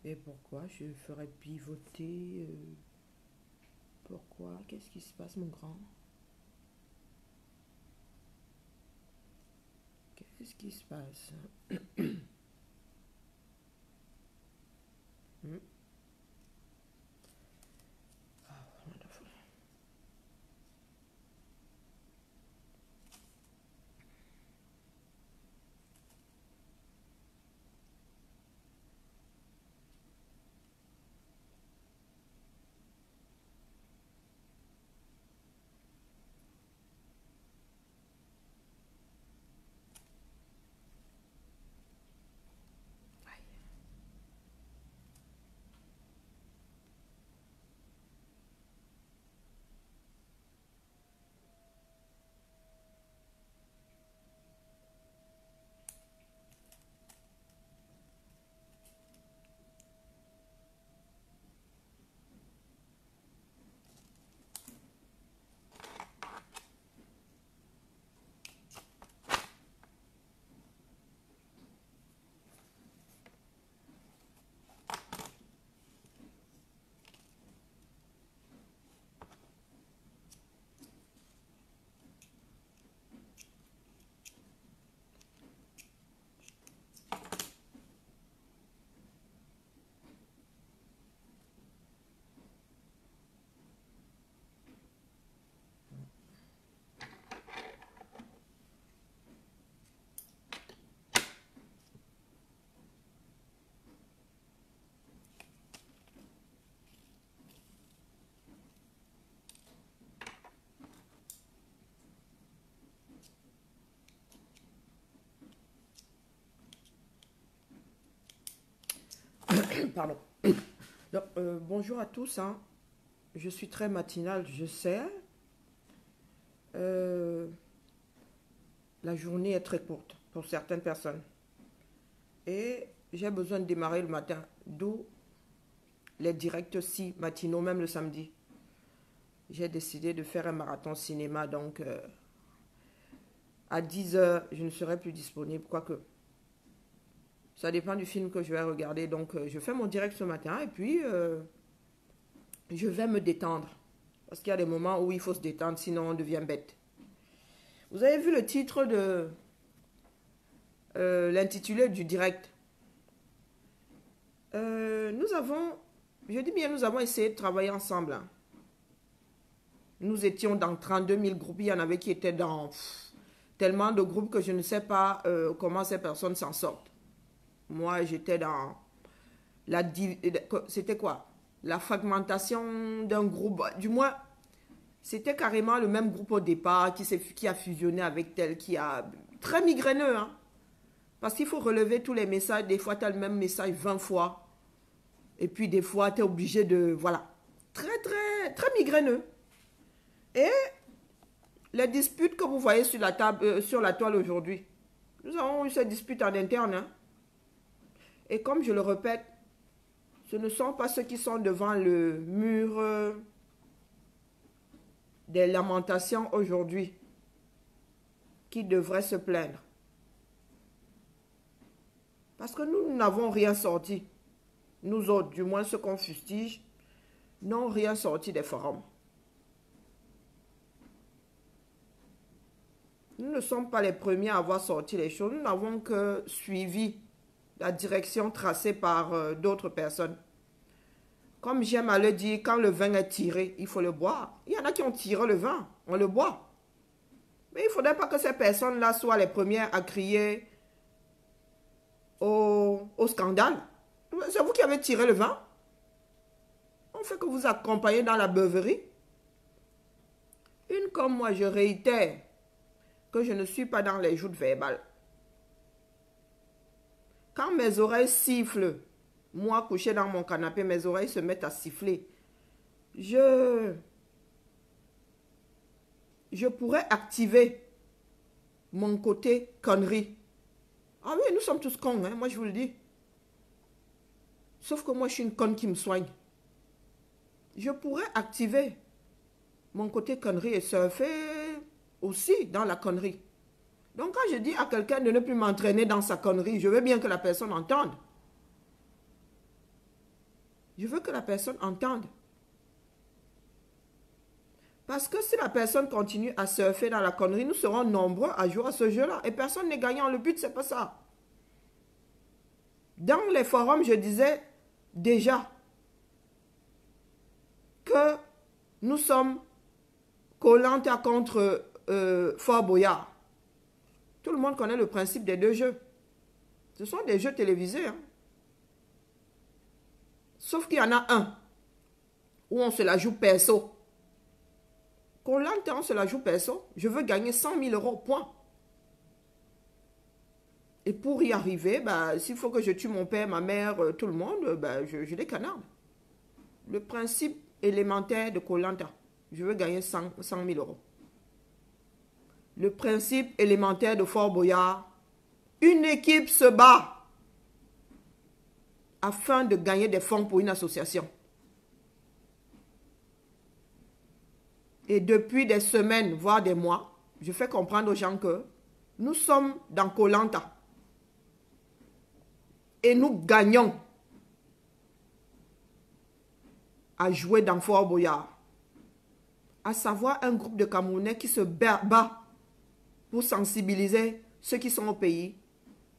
Et pourquoi je ferais pivoter pourquoi? Qu'est-ce qui se passe, mon grand? Qu'est-ce qui se passe? Hmm? Ah, wonderful. Pardon. Donc, bonjour à tous, hein. Je suis très matinale, je sais. Euh, la journée est très courte pour certaines personnes. Et j'ai besoin de démarrer le matin, d'où les directs si matinaux, même le samedi. J'ai décidé de faire un marathon cinéma, donc à 10 heures, je ne serai plus disponible, quoique ça dépend du film que je vais regarder. Donc, je fais mon direct ce matin et puis je vais me détendre. Parce qu'il y a des moments où il faut se détendre, sinon on devient bête. Vous avez vu le titre de l'intitulé du direct. Nous avons, je dis bien, nous avons essayé de travailler ensemble, hein. Nous étions dans 32 000 groupes. Il y en avait qui étaient dans tellement de groupes que je ne sais pas comment ces personnes s'en sortent. Moi, j'étais dans la... C'était quoi? La fragmentation d'un groupe. Du moins, c'était carrément le même groupe au départ qui a fusionné avec tel, qui a... Très migraineux, hein? Parce qu'il faut relever tous les messages. Des fois, tu as le même message 20 fois. Et puis, des fois, tu es obligé de... Voilà. Très, très, très migraineux. Et les disputes que vous voyez sur la table, sur la toile aujourd'hui, nous avons eu ces disputes en interne, hein? Et comme je le répète, ce ne sont pas ceux qui sont devant le mur des lamentations aujourd'hui qui devraient se plaindre. Parce que nous n'avons rien sorti. Nous autres, du moins ceux qu'on fustige, n'ont rien sorti des forums. Nous ne sommes pas les premiers à avoir sorti les choses. Nous n'avons que suivi la direction tracée par d'autres personnes. Comme j'aime à le dire, quand le vin est tiré, il faut le boire. Il y en a qui ont tiré le vin, on le boit. Mais il ne faudrait pas que ces personnes-là soient les premières à crier au scandale. C'est vous qui avez tiré le vin. On fait que vous accompagnez dans la beuverie. Une comme moi, je réitère que je ne suis pas dans les joutes verbales. Quand mes oreilles sifflent, moi couché dans mon canapé, mes oreilles se mettent à siffler. Je pourrais activer mon côté connerie. Ah oui, nous sommes tous cons, hein, moi je vous le dis. Sauf que moi je suis une conne qui me soigne. Je pourrais activer mon côté connerie et surfer aussi dans la connerie. Donc quand je dis à quelqu'un de ne plus m'entraîner dans sa connerie, je veux bien que la personne entende. Je veux que la personne entende. Parce que si la personne continue à surfer dans la connerie, nous serons nombreux à jouer à ce jeu-là. Et personne n'est gagnant. Le but, c'est pas ça. Dans les forums, je disais déjà que nous sommes Koh-Lanta contre Fort Boyard. Tout le monde connaît le principe des deux jeux. Ce sont des jeux télévisés. Hein. Sauf qu'il y en a un où on se la joue perso. Koh-Lanta, on se la joue perso. Je veux gagner 100 000 euros, point. Et pour y arriver, bah, s'il faut que je tue mon père, ma mère, tout le monde, bah, je les canarde. Le principe élémentaire de Koh-Lanta, je veux gagner 100 000 euros. Le principe élémentaire de Fort Boyard, une équipe se bat afin de gagner des fonds pour une association. Et depuis des semaines, voire des mois, je fais comprendre aux gens que nous sommes dans Koh-Lanta. Et nous gagnons à jouer dans Fort Boyard. À savoir un groupe de Camerounais qui se bat pour sensibiliser ceux qui sont au pays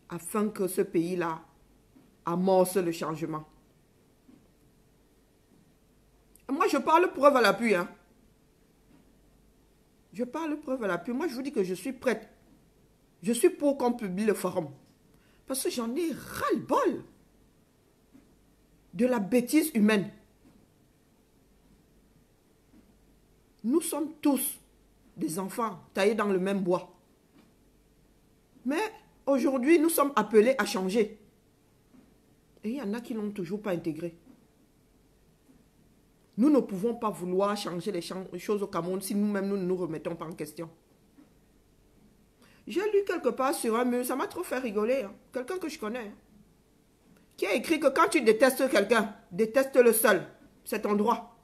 afin que ce pays-là amorce le changement. Moi, je parle preuve à l'appui. Hein. Je parle preuve à l'appui. Moi, je vous dis que je suis prête. Je suis pour qu'on publie le forum. Parce que j'en ai ras-le-bol de la bêtise humaine. Nous sommes tous des enfants taillés dans le même bois. Mais aujourd'hui, nous sommes appelés à changer. Et il y en a qui n'ont toujours pas intégré. Nous ne pouvons pas vouloir changer les choses au Cameroun si nous-mêmes nous ne nous remettons pas en question. J'ai lu quelque part sur un mur, ça m'a trop fait rigoler. Hein. Quelqu'un que je connais. Qui a écrit que quand tu détestes quelqu'un, déteste-le seul. C'est ton droit.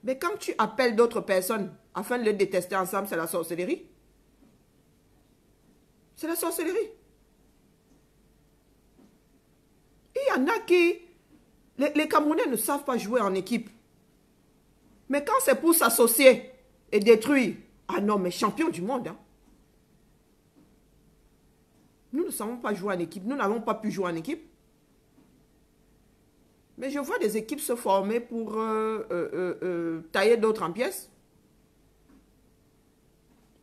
Mais quand tu appelles d'autres personnes afin de les détester ensemble, c'est la sorcellerie. C'est la sorcellerie. Il y en a qui... Les Camerounais ne savent pas jouer en équipe. Mais quand c'est pour s'associer et détruire... Ah non, mais champion du monde. Hein. Nous ne savons pas jouer en équipe. Nous n'avons pas pu jouer en équipe. Mais je vois des équipes se former pour tailler d'autres en pièces.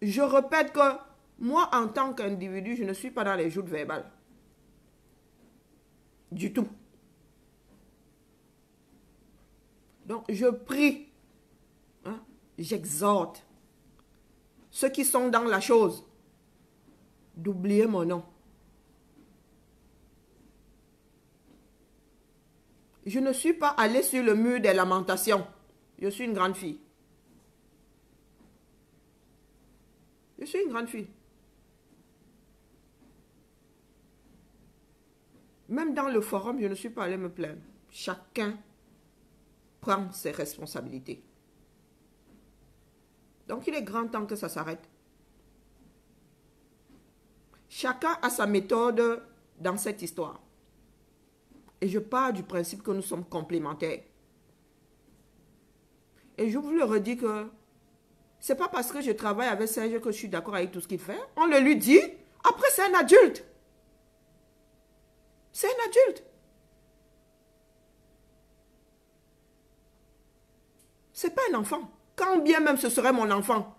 Je répète que moi, en tant qu'individu, je ne suis pas dans les joutes verbales. Du tout. Donc, je prie, hein, j'exhorte ceux qui sont dans la chose d'oublier mon nom. Je ne suis pas allée sur le mur des lamentations. Je suis une grande fille. Je suis une grande fille. Même dans le forum, je ne suis pas allée me plaindre. Chacun prend ses responsabilités. Donc, il est grand temps que ça s'arrête. Chacun a sa méthode dans cette histoire. Et je pars du principe que nous sommes complémentaires. Et je vous le redis que c'est pas parce que je travaille avec Serge que je suis d'accord avec tout ce qu'il fait. On le lui dit. Après, c'est un adulte. C'est un adulte. C'est pas un enfant. Quand bien même ce serait mon enfant.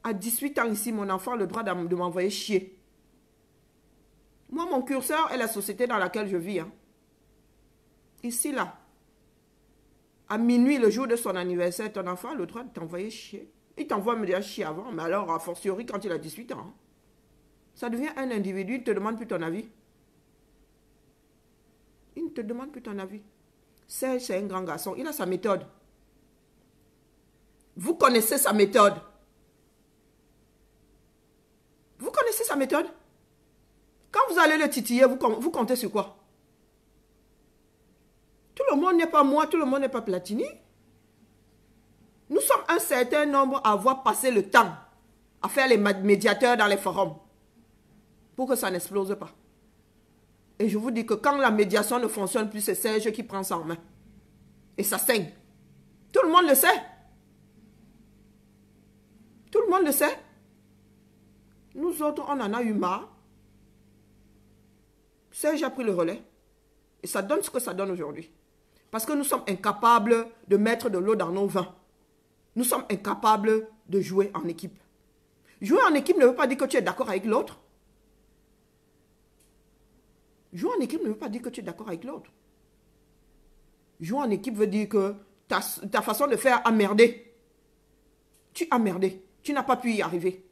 À 18 ans ici, mon enfant a le droit de m'envoyer chier. Moi, mon curseur est la société dans laquelle je vis. Hein. Ici, là. À minuit, le jour de son anniversaire, ton enfant a le droit de t'envoyer chier. Il t'envoie me dire chier avant, mais alors, a fortiori, quand il a 18 ans. Hein. Ça devient un individu, il ne te demande plus ton avis. Il ne te demande plus ton avis. Serge, c'est un grand garçon, il a sa méthode. Vous connaissez sa méthode. Vous connaissez sa méthode? Quand vous allez le titiller, vous comptez sur quoi? Tout le monde n'est pas moi, tout le monde n'est pas Platini. Nous sommes un certain nombre à avoir passé le temps à faire les médiateurs dans les forums pour que ça n'explose pas. Et je vous dis que quand la médiation ne fonctionne plus, c'est Serge qui prend ça en main. Et ça saigne. Tout le monde le sait. Tout le monde le sait. Nous autres, on en a eu marre. Serge a pris le relais. Et ça donne ce que ça donne aujourd'hui. Parce que nous sommes incapables de mettre de l'eau dans nos vins. Nous sommes incapables de jouer en équipe. Jouer en équipe ne veut pas dire que tu es d'accord avec l'autre. Jouer en équipe ne veut pas dire que tu es d'accord avec l'autre. Jouer en équipe veut dire que ta façon de faire a merdé. Tu as merdé. Tu n'as pas pu y arriver.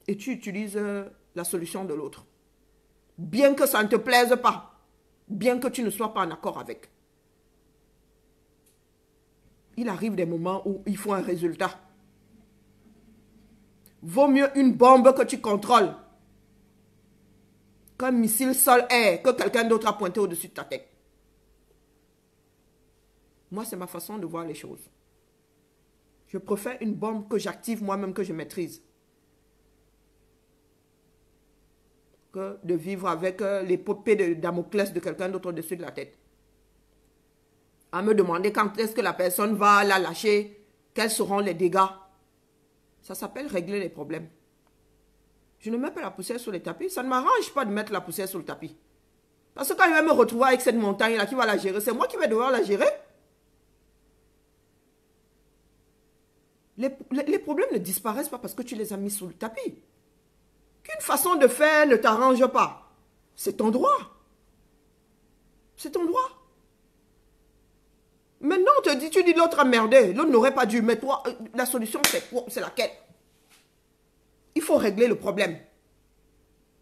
Et tu utilises la solution de l'autre. Bien que ça ne te plaise pas. Bien que tu ne sois pas en accord avec. Il arrive des moments où il faut un résultat. Vaut mieux une bombe que tu contrôles qu'un missile sol-air que quelqu'un d'autre a pointé au-dessus de ta tête. Moi, c'est ma façon de voir les choses. Je préfère une bombe que j'active moi-même, que je maîtrise, que de vivre avec l'épopée de Damoclès de quelqu'un d'autre au-dessus de la tête. À me demander quand est-ce que la personne va la lâcher, quels seront les dégâts. Ça s'appelle régler les problèmes. Je ne mets pas la poussière sur les tapis. Ça ne m'arrange pas de mettre la poussière sur le tapis. Parce que quand il va me retrouver avec cette montagne-là, qui va la gérer? C'est moi qui vais devoir la gérer. Les problèmes ne disparaissent pas parce que tu les as mis sous le tapis. Qu'une façon de faire ne t'arrange pas, c'est ton droit. C'est ton droit. Maintenant, on te dit, tu dis l'autre a merdé, l'autre n'aurait pas dû, mais toi, la solution, c'est laquelle? Il faut régler le problème.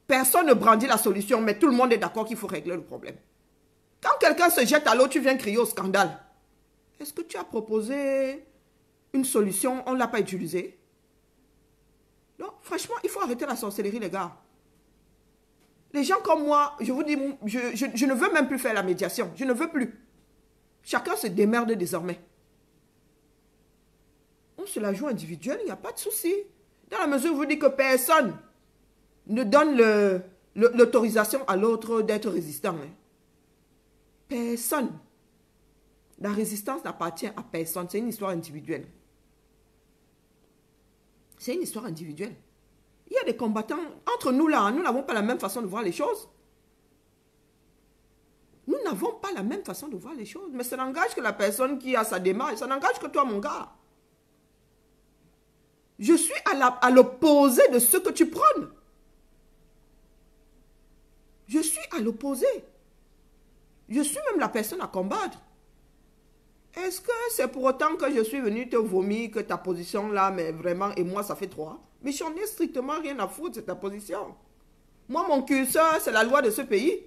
Personne ne brandit la solution, mais tout le monde est d'accord qu'il faut régler le problème. Quand quelqu'un se jette à l'eau, tu viens crier au scandale. Est-ce que tu as proposé une solution, on ne l'a pas utilisée? Non, franchement, il faut arrêter la sorcellerie, les gars. Les gens comme moi, je vous dis, je ne veux même plus faire la médiation. Je ne veux plus. Chacun se démerde désormais. On se la joue individuelle, il n'y a pas de souci. Dans la mesure où vous dites que personne ne donne l'autorisation à l'autre d'être résistant. Hein. Personne. La résistance n'appartient à personne. C'est une histoire individuelle. C'est une histoire individuelle. Il y a des combattants, entre nous là, nous n'avons pas la même façon de voir les choses. Nous n'avons pas la même façon de voir les choses. Mais ça n'engage que la personne qui a sa démarche. Ça n'engage que toi, mon gars. Je suis à l'opposé de ce que tu prônes. Je suis à l'opposé. Je suis même la personne à combattre. Est-ce que c'est pour autant que je suis venu te vomir que ta position là, mais vraiment, et moi ça fait 3? Mais j'en ai strictement rien à foutre, c'est ta position. Moi, mon curseur, c'est la loi de ce pays.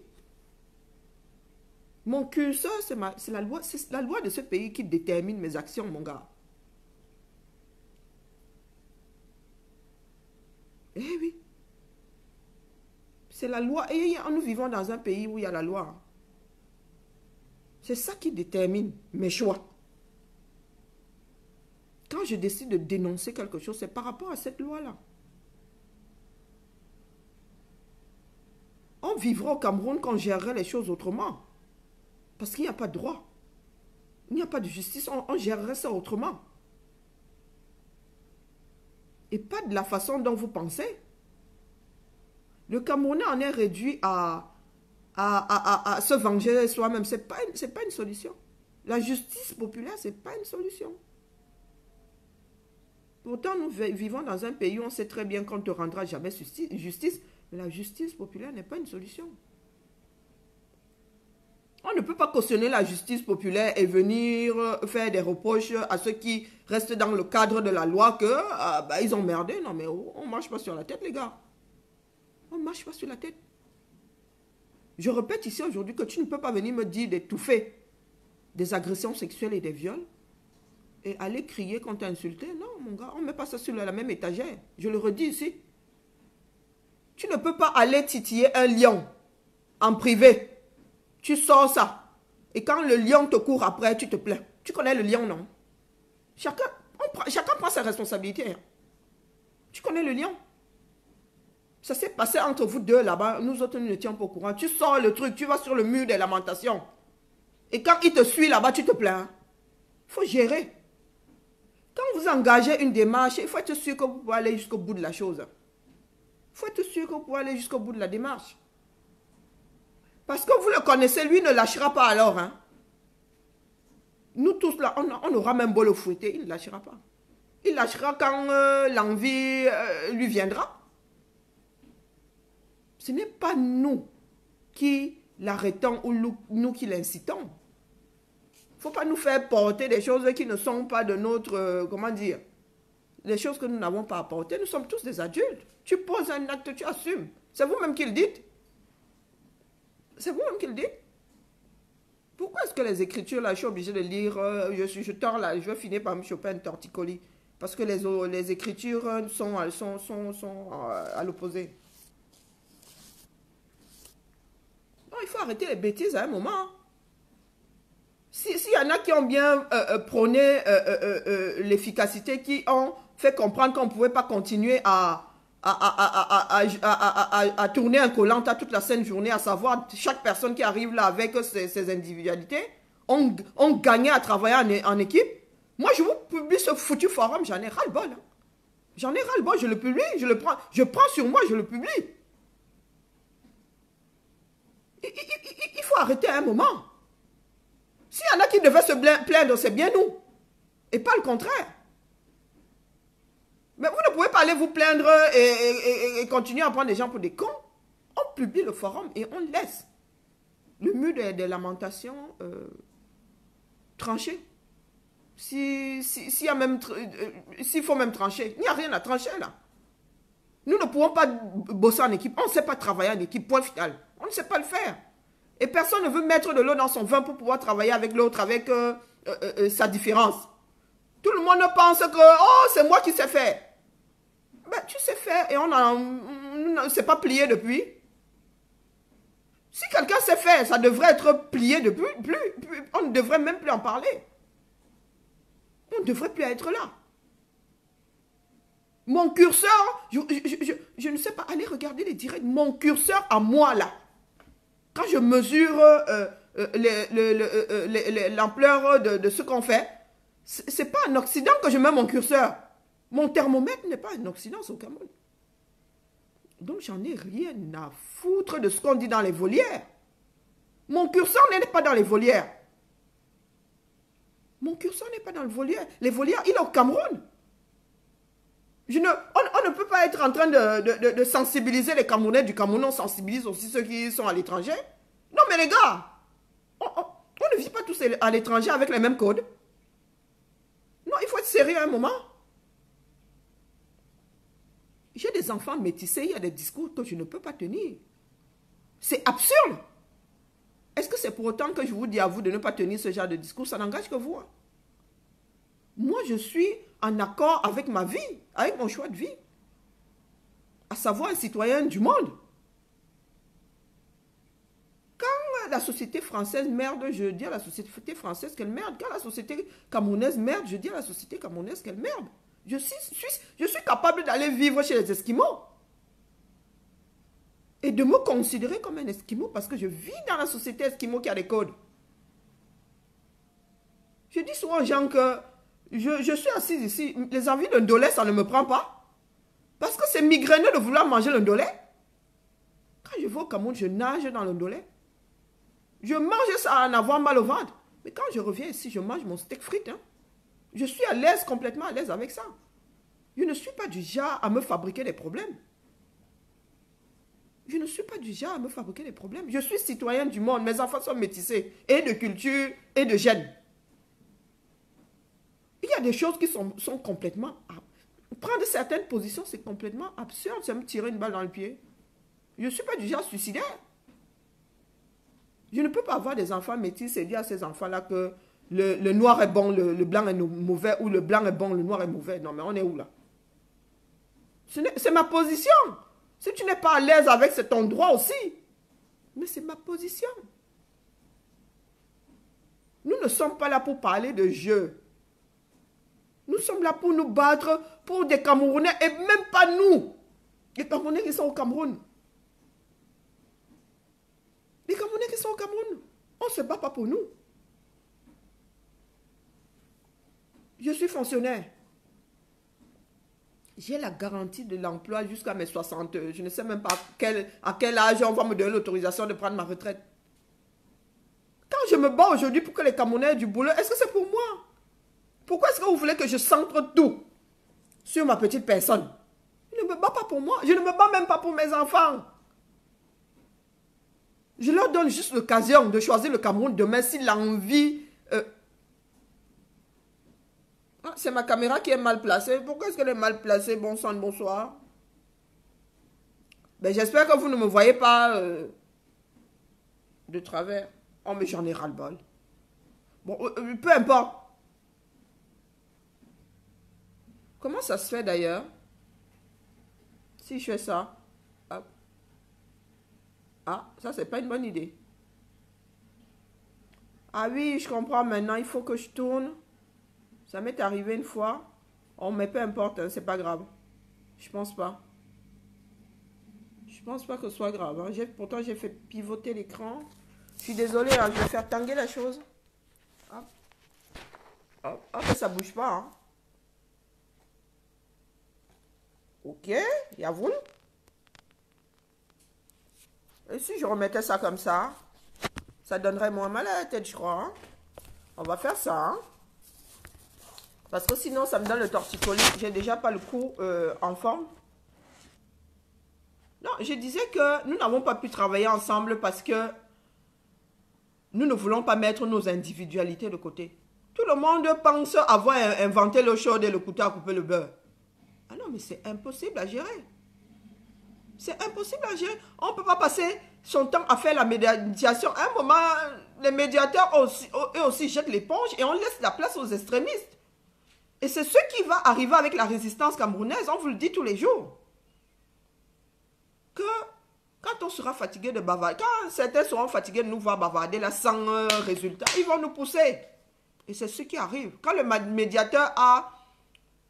Mon curseur, c'est la loi de ce pays qui détermine mes actions, mon gars. Eh oui. C'est la loi. Et nous vivons dans un pays où il y a la loi. C'est ça qui détermine mes choix. Quand je décide de dénoncer quelque chose, c'est par rapport à cette loi-là. On vivra au Cameroun quand on gérerait les choses autrement. Parce qu'il n'y a pas de droit. Il n'y a pas de justice. On gérerait ça autrement. Et pas de la façon dont vous pensez. Le Camerounais en est réduit à se venger soi-même. Ce n'est pas une solution. La justice populaire, ce n'est pas une solution. Pourtant, nous vivons dans un pays où on sait très bien qu'on ne te rendra jamais justice. Mais la justice populaire n'est pas une solution. On ne peut pas cautionner la justice populaire et venir faire des reproches à ceux qui restent dans le cadre de la loi que ils ont merdé. Non, mais on ne marche pas sur la tête, les gars. On ne marche pas sur la tête. Je répète ici aujourd'hui que tu ne peux pas venir me dire d'étouffer des agressions sexuelles et des viols et aller crier quand tu as insulté. Non, mon gars, on ne met pas ça sur la même étagère. Je le redis ici. Tu ne peux pas aller titiller un lion en privé. Tu sors ça. Et quand le lion te court après, tu te plains. Tu connais le lion, non? Chacun prend ses responsabilités. Hein. Tu connais le lion. Ça s'est passé entre vous deux là-bas. Nous autres, nous n'étions pas au courant. Tu sors le truc, tu vas sur le mur des lamentations. Et quand il te suit là-bas, tu te plains. Il faut gérer. Quand vous engagez une démarche, il faut être sûr que vous pouvez aller jusqu'au bout de la chose. Il faut être sûr que vous pouvez aller jusqu'au bout de la démarche. Parce que vous le connaissez, lui ne lâchera pas alors. Hein. Nous tous là, on aura même beau le fouetter, il ne lâchera pas. Il lâchera quand l'envie lui viendra. Ce n'est pas nous qui l'arrêtons ou nous qui l'incitons. Il ne faut pas nous faire porter des choses qui ne sont pas de notre, comment dire, des choses que nous n'avons pas apportées. Nous sommes tous des adultes. Tu poses un acte, tu assumes. C'est vous-même qui le dites. C'est vous-même qui le dites. Pourquoi est-ce que les écritures, là, je suis obligé de lire, je tords là, je vais finir par me choper un torticolis. Parce que les écritures sont à l'opposé. Non, il faut arrêter les bêtises à un moment. S'il y en a qui ont bien prôné l'efficacité, qui ont fait comprendre qu'on ne pouvait pas continuer à tourner un collant à toute la sainte journée, à savoir chaque personne qui arrive là avec ses individualités, ont gagné à travailler en équipe. Moi, je vous publie ce foutu forum, j'en ai ras-le-bol. Hein. J'en ai ras-le-bol, je le publie, je prends sur moi, je le publie. Il faut arrêter à un moment. S'il y en a qui devaient se plaindre, c'est bien nous. Et pas le contraire. Mais vous ne pouvez pas aller vous plaindre et continuer à prendre des gens pour des cons. On publie le forum et on laisse le mur des lamentations tranché. S'il faut même trancher, il n'y a rien à trancher là. Nous ne pouvons pas bosser en équipe. On ne sait pas travailler en équipe, point final. On ne sait pas le faire. Et personne ne veut mettre de l'eau dans son vin pour pouvoir travailler avec l'autre, avec sa différence. Tout le monde pense que, oh, c'est moi qui sais faire. Ben, tu sais faire et on ne s'est pas plié depuis. Si quelqu'un sait faire, ça devrait être plié depuis. On ne devrait même plus en parler. On ne devrait plus être là. Mon curseur, je ne sais pas, allez regarder les directs. Mon curseur à moi là. Quand je mesure l'ampleur de ce qu'on fait, ce n'est pas en Occident que je mets mon curseur. Mon thermomètre n'est pas en Occident, c'est au Cameroun. Donc j'en ai rien à foutre de ce qu'on dit dans les volières. Mon curseur n'est pas dans les volières. Mon curseur n'est pas dans le volière. Les volières, il est au Cameroun. On ne peut pas être en train de sensibiliser les Camerounais du Cameroun. On sensibilise aussi ceux qui sont à l'étranger. Non mais les gars, on ne vit pas tous à l'étranger avec les mêmes codes. Non, il faut être sérieux à un moment. J'ai des enfants métissés, il y a des discours que je ne peux pas tenir. C'est absurde. Est-ce que c'est pour autant que je vous dis à vous de ne pas tenir ce genre de discours? Ça n'engage que vous. Hein. Moi, je suis en accord avec ma vie, avec mon choix de vie. À savoir un citoyen du monde. Quand la société française merde, je dis à la société française qu'elle merde. Quand la société camerounaise merde, je dis à la société camerounaise qu'elle merde. Je suis capable d'aller vivre chez les Esquimaux. Et de me considérer comme un Esquimau parce que je vis dans la société Esquimau qui a des codes. Je dis souvent aux gens que je suis assise ici, les envies d'un dolé, ça ne me prend pas. Parce que c'est migraineux de vouloir manger le dolé. Quand je vais au Cameroun, je nage dans le dolé. Je mange ça en avoir mal au ventre. Mais quand je reviens ici, je mange mon steak frites. Hein. Je suis à l'aise, complètement à l'aise avec ça. Je ne suis pas du genre à me fabriquer des problèmes. Je ne suis pas du genre à me fabriquer des problèmes. Je suis citoyen du monde. Mes enfants sont métissés. Et de culture et de gènes. Il y a des choses qui sont complètement... Prendre certaines positions, c'est complètement absurde. C'est me tirer une balle dans le pied. Je ne suis pas du genre suicidaire. Je ne peux pas avoir des enfants métis et dire à ces enfants-là que le noir est bon, le blanc est mauvais, ou le blanc est bon, le noir est mauvais. Non, mais on est où là? C'est ma position. Si tu n'es pas à l'aise avec, c'est ton droit aussi. Mais c'est ma position. Nous ne sommes pas là pour parler de jeu. Nous sommes là pour nous battre pour des Camerounais et même pas nous. Les Camerounais qui sont au Cameroun. Les Camerounais qui sont au Cameroun. On ne se bat pas pour nous. Je suis fonctionnaire. J'ai la garantie de l'emploi jusqu'à mes 60. Je ne sais même pas à quel âge on va me donner l'autorisation de prendre ma retraite. Quand je me bats aujourd'hui pour que les Camerounais aient du boulot, est-ce que c'est pour moi? Pourquoi est-ce que vous voulez que je centre tout sur ma petite personne? Je ne me bats pas pour moi. Je ne me bats même pas pour mes enfants. Je leur donne juste l'occasion de choisir le Cameroun demain si l'envie... c'est ma caméra qui est mal placée. Pourquoi est-ce qu'elle est mal placée? Bon sang, bonsoir. Ben, j'espère que vous ne me voyez pas de travers. Oh, mais j'en ai ras-le-bol. Bon, peu importe. Comment ça se fait d'ailleurs? Si je fais ça. Hop. Ah, ça, c'est pas une bonne idée. Ah oui, je comprends maintenant. Il faut que je tourne. Ça m'est arrivé une fois. Oh, mais peu importe, hein, c'est pas grave. Je pense pas. Je pense pas que ce soit grave. Hein. Pourtant, j'ai fait pivoter l'écran. Je suis désolée, hein, je vais faire tanguer la chose. Hop. Hop, hop, ça bouge pas. Hein. Ok, Yavoul. Et si je remettais ça comme ça donnerait moins mal à la tête, je crois. Hein. On va faire ça. Hein. Parce que sinon, ça me donne le torticolis. J'ai déjà pas le cou en forme. Non, je disais que nous n'avons pas pu travailler ensemble parce que nous ne voulons pas mettre nos individualités de côté. Tout le monde pense avoir inventé l'eau chaude et le couteau à couper le beurre. Ah non, mais c'est impossible à gérer. C'est impossible à gérer. On ne peut pas passer son temps à faire la médiation. À un moment, les médiateurs eux aussi jettent l'éponge et on laisse la place aux extrémistes. Et c'est ce qui va arriver avec la résistance camerounaise. On vous le dit tous les jours. Que quand on sera fatigué de bavarder, quand certains seront fatigués de nous voir bavarder là sans résultat, ils vont nous pousser. Et c'est ce qui arrive. Quand le médiateur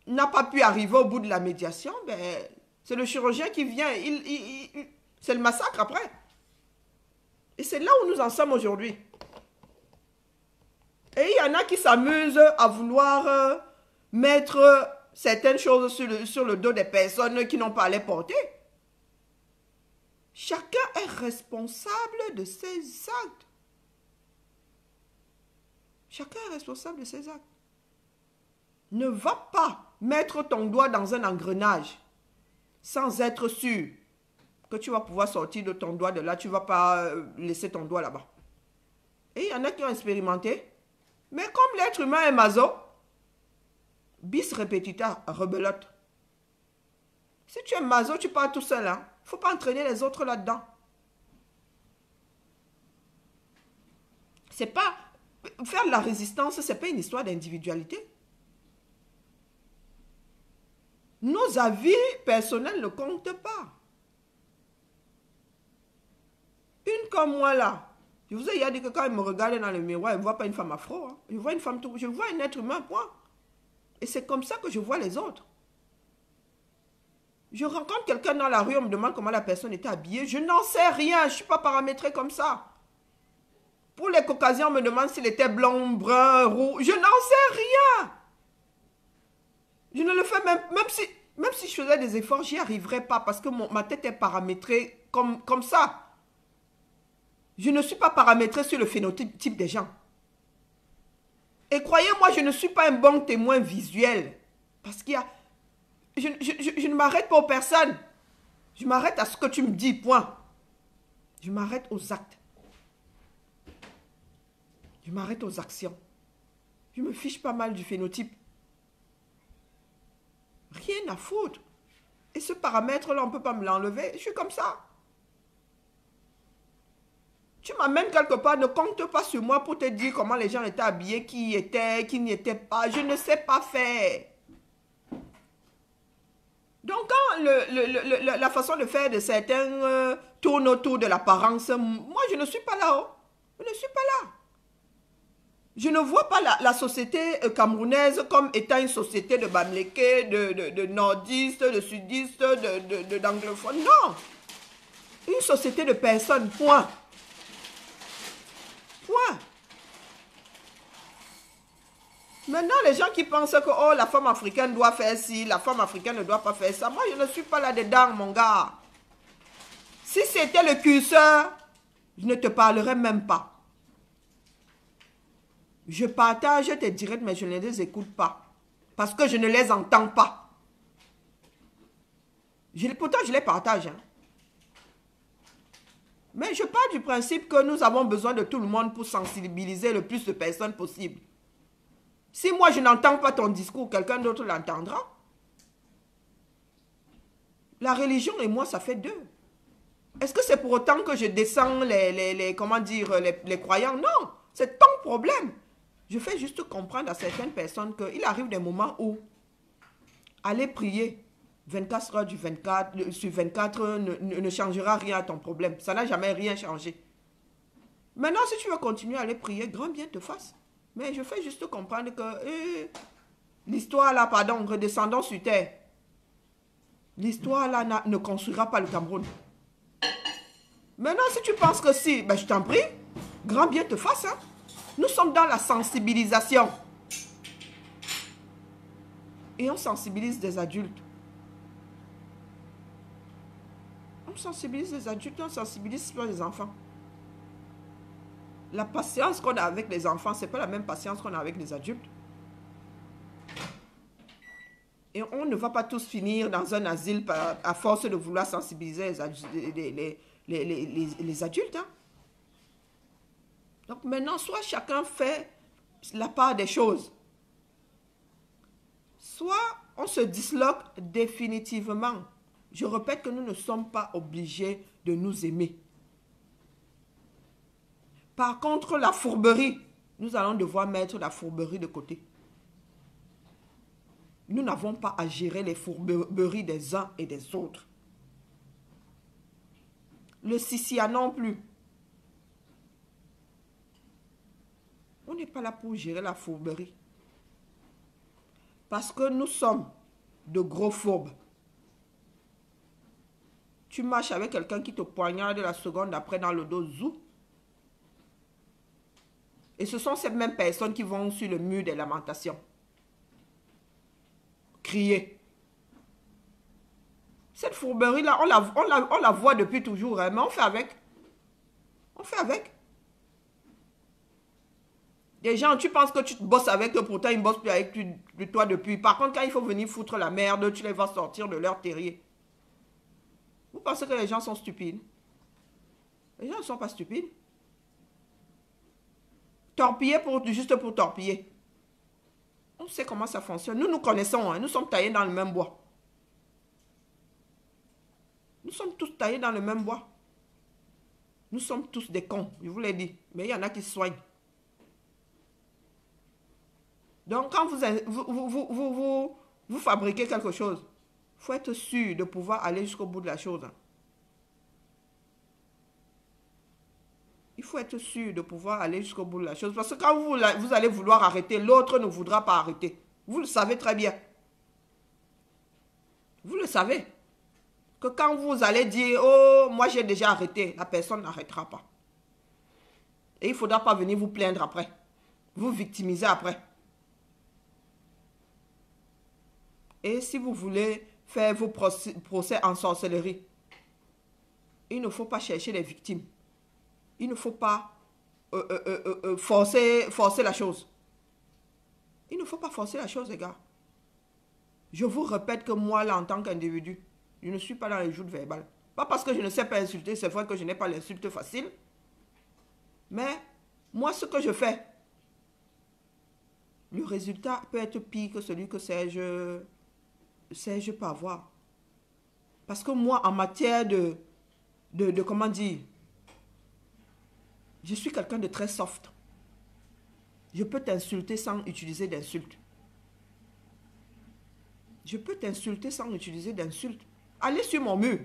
n'a pas pu arriver au bout de la médiation, ben, c'est le chirurgien qui vient. C'est le massacre après. Et c'est là où nous en sommes aujourd'hui. Et il y en a qui s'amusent à vouloir mettre certaines choses sur le dos des personnes qui n'ont pas à les porter. Chacun est responsable de ses actes. Chacun est responsable de ses actes. Ne va pas mettre ton doigt dans un engrenage sans être sûr que tu vas pouvoir sortir de ton doigt de là. Tu ne vas pas laisser ton doigt là-bas. Et il y en a qui ont expérimenté. Mais comme l'être humain est maso, bis repetita, rebelote. Si tu es maso, tu pars tout seul. Hein? Il ne faut pas entraîner les autres là-dedans. C'est pas... Faire de la résistance, ce n'est pas une histoire d'individualité. Nos avis personnels ne comptent pas. Une comme moi là, je vous ai dit que quand il me regarde dans le miroir, il ne voit pas une femme afro. Hein. Je vois une femme, je vois un être humain, point. Et c'est comme ça que je vois les autres. Je rencontre quelqu'un dans la rue, on me demande comment la personne était habillée. Je n'en sais rien, je ne suis pas paramétrée comme ça. Pour les caucasiens, on me demande s'il était blanc, brun, roux. Je n'en sais rien. Je ne le fais même si je faisais des efforts, j'y arriverais pas parce que ma tête est paramétrée comme ça. Je ne suis pas paramétrée sur le phénotype des gens. Et croyez-moi, je ne suis pas un bon témoin visuel. Parce qu'il y a... Je ne m'arrête pas aux personnes. Je m'arrête à ce que tu me dis, point. Je m'arrête aux actes. Je m'arrête aux actions. Je me fiche pas mal du phénotype. Rien à foutre. Et ce paramètre-là, on ne peut pas me l'enlever. Je suis comme ça. Tu m'amènes quelque part, ne compte pas sur moi pour te dire comment les gens étaient habillés, qui étaient, qui n'y étaient pas. Je ne sais pas faire. Donc, quand la façon de faire de certains tourne autour de l'apparence, moi, je ne suis pas là. Oh. Je ne suis pas là. Je ne vois pas la société camerounaise comme étant une société de Bamléké, de nordistes, de sudistes, d'anglophones. Non. Une société de personnes, point. Point. Maintenant, les gens qui pensent que oh, la femme africaine doit faire ci, la femme africaine ne doit pas faire ça. Moi, je ne suis pas là-dedans, mon gars. Si c'était le curseur, je ne te parlerais même pas. Je partage tes directs, mais je ne les écoute pas. Parce que je ne les entends pas. Pourtant, je les partage. Hein. Mais je pars du principe que nous avons besoin de tout le monde pour sensibiliser le plus de personnes possible. Si moi, je n'entends pas ton discours, quelqu'un d'autre l'entendra. La religion et moi, ça fait deux. Est-ce que c'est pour autant que je descends comment dire, les croyants? Non, c'est ton problème. Je fais juste comprendre à certaines personnes qu'il arrive des moments où aller prier 24 heures sur 24 ne changera rien à ton problème. Ça n'a jamais rien changé. Maintenant, si tu veux continuer à aller prier, grand bien te fasse. Mais je fais juste comprendre que l'histoire là, pardon, redescendons sur terre. L'histoire là ne construira pas le Cameroun. Maintenant, si tu penses que si, ben je t'en prie, grand bien te fasse. Hein. Nous sommes dans la sensibilisation. Et on sensibilise des adultes. On sensibilise les adultes, on sensibilise pas les enfants. La patience qu'on a avec les enfants, ce n'est pas la même patience qu'on a avec les adultes. Et on ne va pas tous finir dans un asile à force de vouloir sensibiliser les adultes. Hein. Donc maintenant, soit chacun fait la part des choses, soit on se disloque définitivement. Je répète que nous ne sommes pas obligés de nous aimer. Par contre, la fourberie, nous allons devoir mettre la fourberie de côté. Nous n'avons pas à gérer les fourberies des uns et des autres. Le sissia non plus. On n'est pas là pour gérer la fourberie. Parce que nous sommes de gros fourbes. Tu marches avec quelqu'un qui te poignarde la seconde après dans le dos, zou. Et ce sont ces mêmes personnes qui vont sur le mur des lamentations. Crier. Cette fourberie-là, on la voit depuis toujours, hein, mais on fait avec. On fait avec. Des gens, tu penses que tu bosses avec eux, pourtant ils ne bossent plus avec toi depuis. Par contre, quand il faut venir foutre la merde, tu les vas sortir de leur terrier. Vous pensez que les gens sont stupides? Les gens ne sont pas stupides. Torpiller juste pour torpiller. On sait comment ça fonctionne. Nous nous connaissons, hein. Nous sommes taillés dans le même bois. Nous sommes tous taillés dans le même bois. Nous sommes tous des cons, je vous l'ai dit. Mais il y en a qui se soignent. Donc, quand vous fabriquez quelque chose, il faut être sûr de pouvoir aller jusqu'au bout de la chose. Il faut être sûr de pouvoir aller jusqu'au bout de la chose. Parce que quand vous allez vouloir arrêter, l'autre ne voudra pas arrêter. Vous le savez très bien. Vous le savez. Que quand vous allez dire, oh, moi j'ai déjà arrêté, la personne n'arrêtera pas. Et il ne faudra pas venir vous plaindre après. Vous victimiser après. Et si vous voulez faire vos procès en sorcellerie, il ne faut pas chercher les victimes. Il ne faut pas forcer la chose. Il ne faut pas forcer la chose, les gars. Je vous répète que moi, là, en tant qu'individu, je ne suis pas dans les joutes verbales. Pas parce que je ne sais pas insulter, c'est vrai que je n'ai pas l'insulte facile. Mais, moi, ce que je fais, le résultat peut être pire que celui que Serge peut avoir. Parce que moi, en matière de comment dire, je suis quelqu'un de très soft. Je peux t'insulter sans utiliser d'insultes. Je peux t'insulter sans utiliser d'insultes. Allez sur mon mur.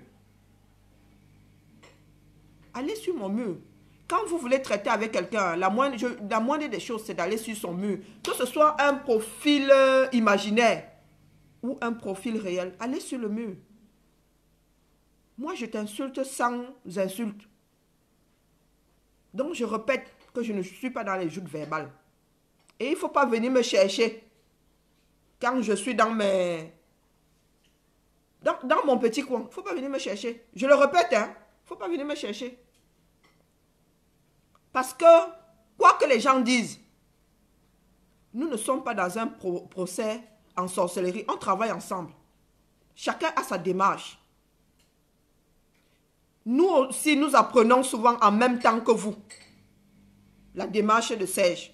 Allez sur mon mur. Quand vous voulez traiter avec quelqu'un, la moindre des choses, c'est d'aller sur son mur. Que ce soit un profil imaginaire ou un profil réel, allez sur le mur. Moi, je t'insulte sans insulte. Donc, je répète que je ne suis pas dans les joutes verbales. Et il ne faut pas venir me chercher quand je suis dans mon petit coin. Il ne faut pas venir me chercher. Je le répète, hein. Il ne faut pas venir me chercher. Parce que, quoi que les gens disent, nous ne sommes pas dans un procès en sorcellerie. On travaille ensemble. Chacun a sa démarche. Nous aussi, nous apprenons souvent en même temps que vous. La démarche de Serge.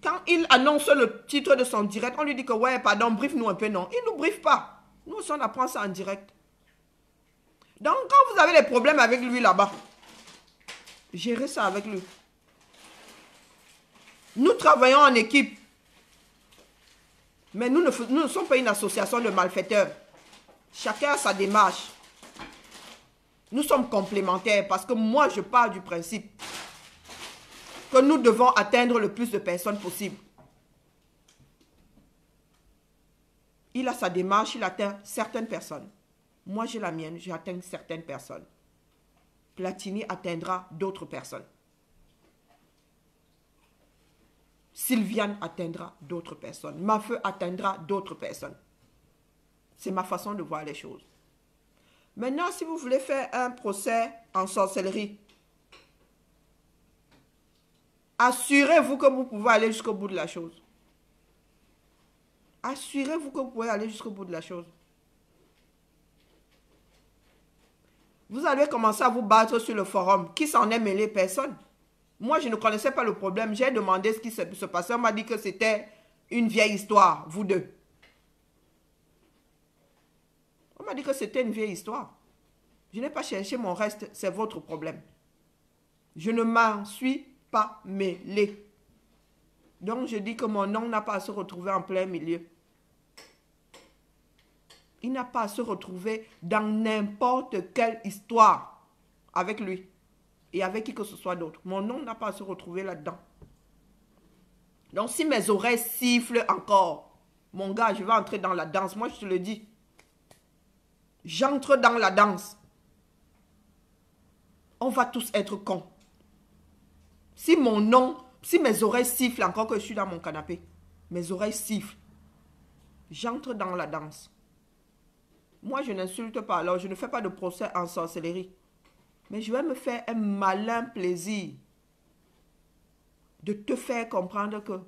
Quand il annonce le titre de son direct, on lui dit que ouais, pardon, brief-nous un peu. Non, il ne nous briefe pas. Nous aussi, on apprend ça en direct. Donc, quand vous avez des problèmes avec lui là-bas, gérez ça avec lui. Nous travaillons en équipe. Mais nous ne sommes pas une association de malfaiteurs. Chacun a sa démarche. Nous sommes complémentaires parce que moi, je pars du principe que nous devons atteindre le plus de personnes possible. Il a sa démarche, il atteint certaines personnes. Moi, j'ai la mienne, j'atteins certaines personnes. Platini atteindra d'autres personnes. Sylviane atteindra d'autres personnes. Mafeu atteindra d'autres personnes. C'est ma façon de voir les choses. Maintenant, si vous voulez faire un procès en sorcellerie, assurez-vous que vous pouvez aller jusqu'au bout de la chose. Assurez-vous que vous pouvez aller jusqu'au bout de la chose. Vous allez commencer à vous battre sur le forum. Qui s'en est mêlé? Personne. Moi, je ne connaissais pas le problème. J'ai demandé ce qui se passait. On m'a dit que c'était une vieille histoire, vous deux. On m'a dit que c'était une vieille histoire. Je n'ai pas cherché mon reste, c'est votre problème. Je ne m'en suis pas mêlé. Donc, je dis que mon nom n'a pas à se retrouver en plein milieu. Il n'a pas à se retrouver dans n'importe quelle histoire avec lui et avec qui que ce soit d'autre. Mon nom n'a pas à se retrouver là-dedans. Donc, si mes oreilles sifflent encore, mon gars, je vais entrer dans la danse. Moi, je te le dis. J'entre dans la danse. On va tous être cons. Si mon nom, si mes oreilles sifflent encore que je suis dans mon canapé, mes oreilles sifflent, j'entre dans la danse. Moi, je n'insulte pas, alors je ne fais pas de procès en sorcellerie. Mais je vais me faire un malin plaisir de te faire comprendre que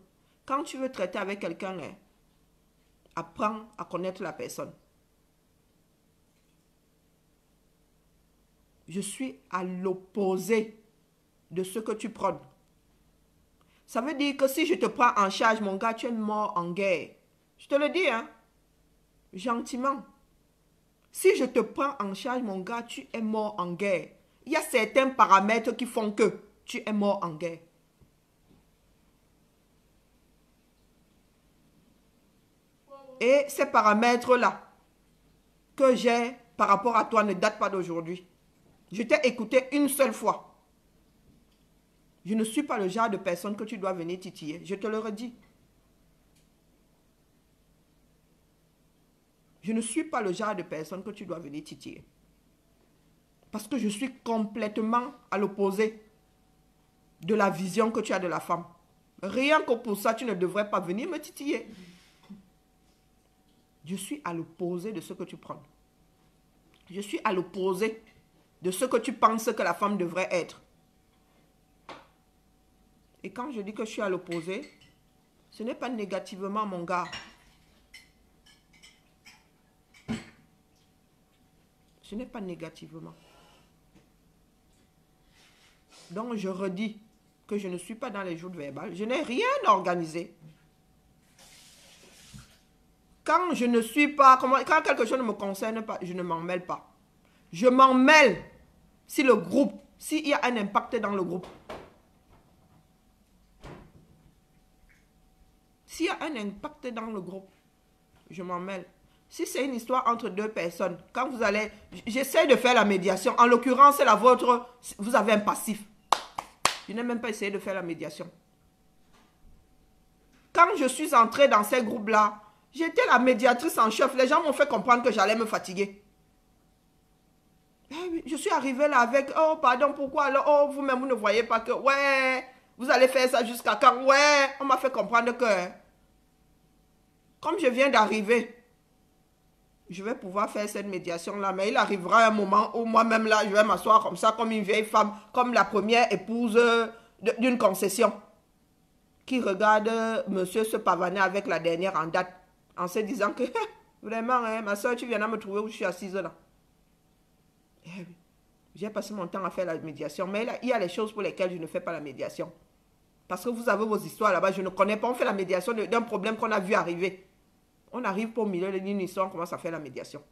quand tu veux traiter avec quelqu'un, apprends à connaître la personne. Je suis à l'opposé de ce que tu prônes. Ça veut dire que si je te prends en charge, mon gars, tu es mort en guerre. Je te le dis, hein. Gentiment. Si je te prends en charge, mon gars, tu es mort en guerre. Il y a certains paramètres qui font que tu es mort en guerre. Et ces paramètres-là que j'ai par rapport à toi ne datent pas d'aujourd'hui. Je t'ai écouté une seule fois. Je ne suis pas le genre de personne que tu dois venir titiller. Je te le redis. Je ne suis pas le genre de personne que tu dois venir titiller. Parce que je suis complètement à l'opposé de la vision que tu as de la femme. Rien que pour ça, tu ne devrais pas venir me titiller. Je suis à l'opposé de ce que tu prends. Je suis à l'opposé de ce que tu penses que la femme devrait être. Et quand je dis que je suis à l'opposé, ce n'est pas négativement, mon gars. Ce n'est pas négativement. Donc, je redis que je ne suis pas dans les joutes verbales. Je n'ai rien organisé. Quand je ne suis pas... Quand quelque chose ne me concerne pas, je ne m'en mêle pas. Je m'en mêle si le groupe, s'il y a un impact dans le groupe. S'il y a un impact dans le groupe, je m'en mêle. Si c'est une histoire entre deux personnes, quand vous allez... J'essaie de faire la médiation. En l'occurrence, c'est la vôtre. Vous avez un passif. Je n'ai même pas essayé de faire la médiation. Quand je suis entrée dans ces groupes-là, j'étais la médiatrice en chef. Les gens m'ont fait comprendre que j'allais me fatiguer. Je suis arrivée là avec, oh pardon, pourquoi alors, oh vous-même vous ne voyez pas que, ouais, vous allez faire ça jusqu'à quand, ouais, on m'a fait comprendre que, comme je viens d'arriver, je vais pouvoir faire cette médiation-là, mais il arrivera un moment où moi-même là, je vais m'asseoir comme ça, comme une vieille femme, comme la première épouse d'une concession, qui regarde monsieur se pavaner avec la dernière en date, en se disant que, vraiment, hein, ma soeur, tu viens à me trouver où je suis assise là. J'ai passé mon temps à faire la médiation, mais là, il y a les choses pour lesquelles je ne fais pas la médiation. Parce que vous avez vos histoires là-bas, je ne connais pas. On fait la médiation d'un problème qu'on a vu arriver. On arrive pour milieu d'une histoire, on commence à faire la médiation.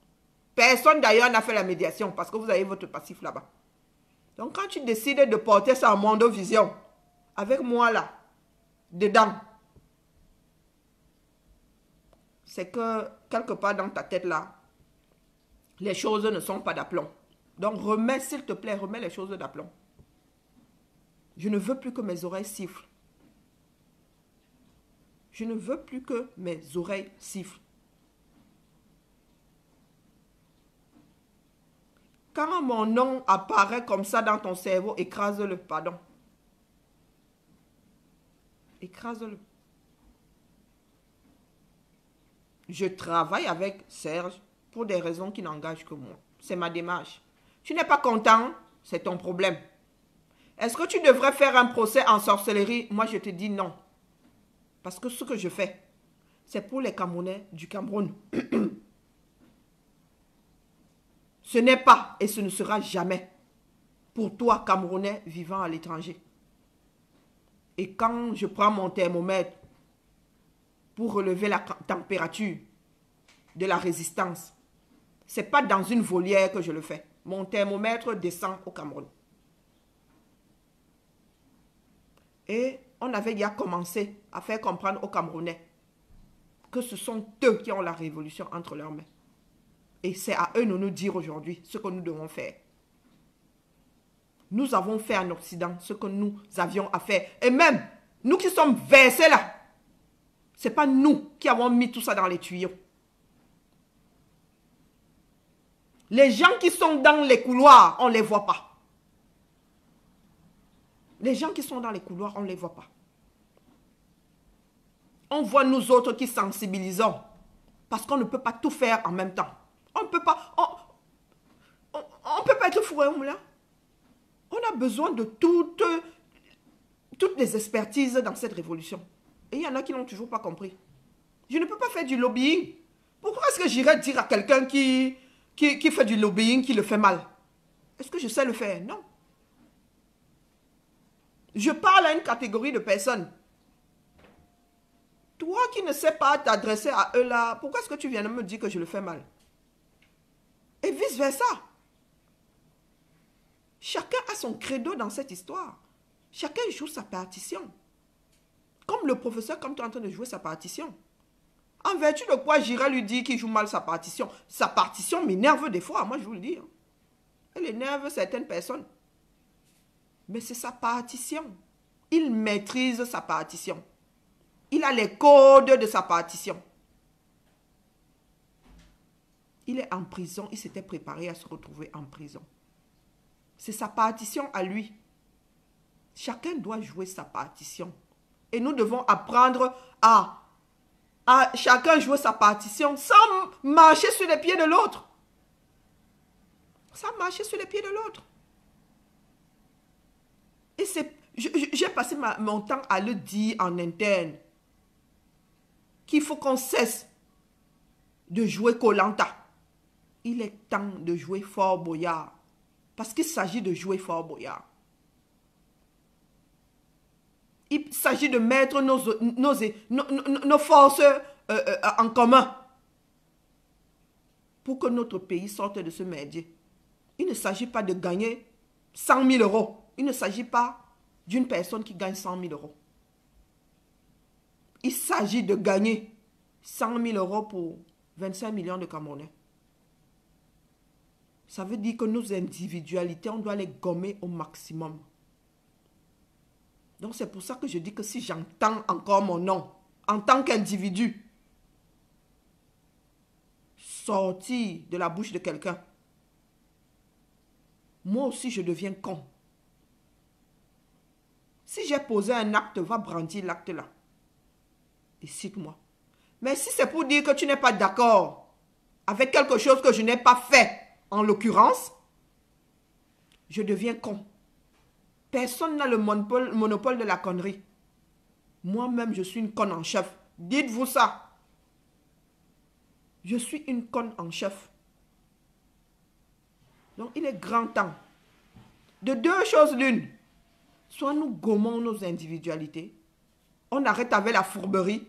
Personne d'ailleurs n'a fait la médiation parce que vous avez votre passif là-bas. Donc quand tu décides de porter ça en Mondovision, avec moi là, dedans, c'est que quelque part dans ta tête là, les choses ne sont pas d'aplomb. Donc remets, s'il te plaît, remets les choses d'aplomb. Je ne veux plus que mes oreilles sifflent. Je ne veux plus que mes oreilles sifflent. Quand mon nom apparaît comme ça dans ton cerveau, écrase-le, pardon. Écrase-le. Je travaille avec Serge pour des raisons qui n'engagent que moi. C'est ma démarche. Tu n'es pas content, c'est ton problème. Est-ce que tu devrais faire un procès en sorcellerie? Moi, je te dis non. Parce que ce que je fais, c'est pour les Camerounais du Cameroun. Ce n'est pas et ce ne sera jamais pour toi, Camerounais vivant à l'étranger. Et quand je prends mon thermomètre pour relever la température de la résistance, ce n'est pas dans une volière que je le fais. Mon thermomètre descend au Cameroun. Et on avait déjà commencé à faire comprendre aux Camerounais que ce sont eux qui ont la révolution entre leurs mains. Et c'est à eux de nous dire aujourd'hui ce que nous devons faire. Nous avons fait en Occident ce que nous avions à faire. Et même, nous qui sommes versés là, ce n'est pas nous qui avons mis tout ça dans les tuyaux. Les gens qui sont dans les couloirs, on ne les voit pas. Les gens qui sont dans les couloirs, on ne les voit pas. On voit nous autres qui sensibilisons. Parce qu'on ne peut pas tout faire en même temps. On ne peut pas... On peut pas être fou, hein, là. On a besoin de toutes les expertises dans cette révolution. Et il y en a qui n'ont toujours pas compris. Je ne peux pas faire du lobbying. Pourquoi est-ce que j'irais dire à quelqu'un qui fait du lobbying, qui le fait mal? Est-ce que je sais le faire? Non. Je parle à une catégorie de personnes. Toi qui ne sais pas t'adresser à eux là, pourquoi est-ce que tu viens de me dire que je le fais mal? Et vice versa. Chacun a son credo dans cette histoire. Chacun joue sa partition. Comme le professeur, comme tu es en train de jouer sa partition. En vertu de quoi j'irai lui dire qu'il joue mal sa partition? Sa partition m'énerve des fois, moi je vous le dis. Elle énerve certaines personnes. Mais c'est sa partition. Il maîtrise sa partition. Il a les codes de sa partition. Il est en prison, il s'était préparé à se retrouver en prison. C'est sa partition à lui. Chacun doit jouer sa partition. Et nous devons apprendre à chacun jouer sa partition sans marcher sur les pieds de l'autre. Sans marcher sur les pieds de l'autre. Et j'ai passé mon temps à le dire en interne. Qu'il faut qu'on cesse de jouer Koh-Lanta. Il est temps de jouer Fort Boyard. Parce qu'il s'agit de jouer Fort Boyard. Il s'agit de mettre nos forces en commun pour que notre pays sorte de ce merdier. Il ne s'agit pas de gagner 100 000 euros. Il ne s'agit pas d'une personne qui gagne 100 000 euros. Il s'agit de gagner 100 000 euros pour 25 millions de Camerounais. Ça veut dire que nos individualités, on doit les gommer au maximum. Donc c'est pour ça que je dis que si j'entends encore mon nom, en tant qu'individu, sortir de la bouche de quelqu'un, moi aussi je deviens con. Si j'ai posé un acte, va brandir l'acte là. Et cite-moi. Mais si c'est pour dire que tu n'es pas d'accord avec quelque chose que je n'ai pas fait, en l'occurrence, je deviens con. Personne n'a le monopole de la connerie. Moi-même, je suis une conne en chef. Dites-vous ça. Je suis une conne en chef. Donc, il est grand temps. De deux choses l'une. Soit nous gommons nos individualités. On arrête avec la fourberie.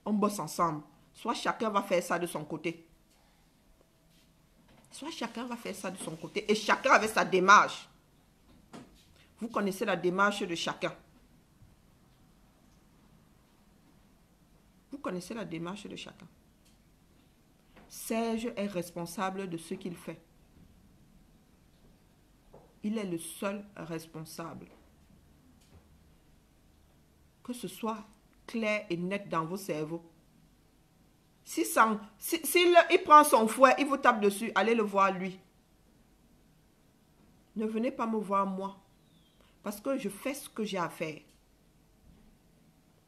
On bosse ensemble. Soit chacun va faire ça de son côté. Soit chacun va faire ça de son côté. Et chacun avec sa démarche. Vous connaissez la démarche de chacun. Vous connaissez la démarche de chacun. Serge est responsable de ce qu'il fait. Il est le seul responsable. Que ce soit clair et net dans vos cerveaux. S'il prend son fouet, il vous tape dessus, allez le voir lui. Ne venez pas me voir moi. Parce que je fais ce que j'ai à faire.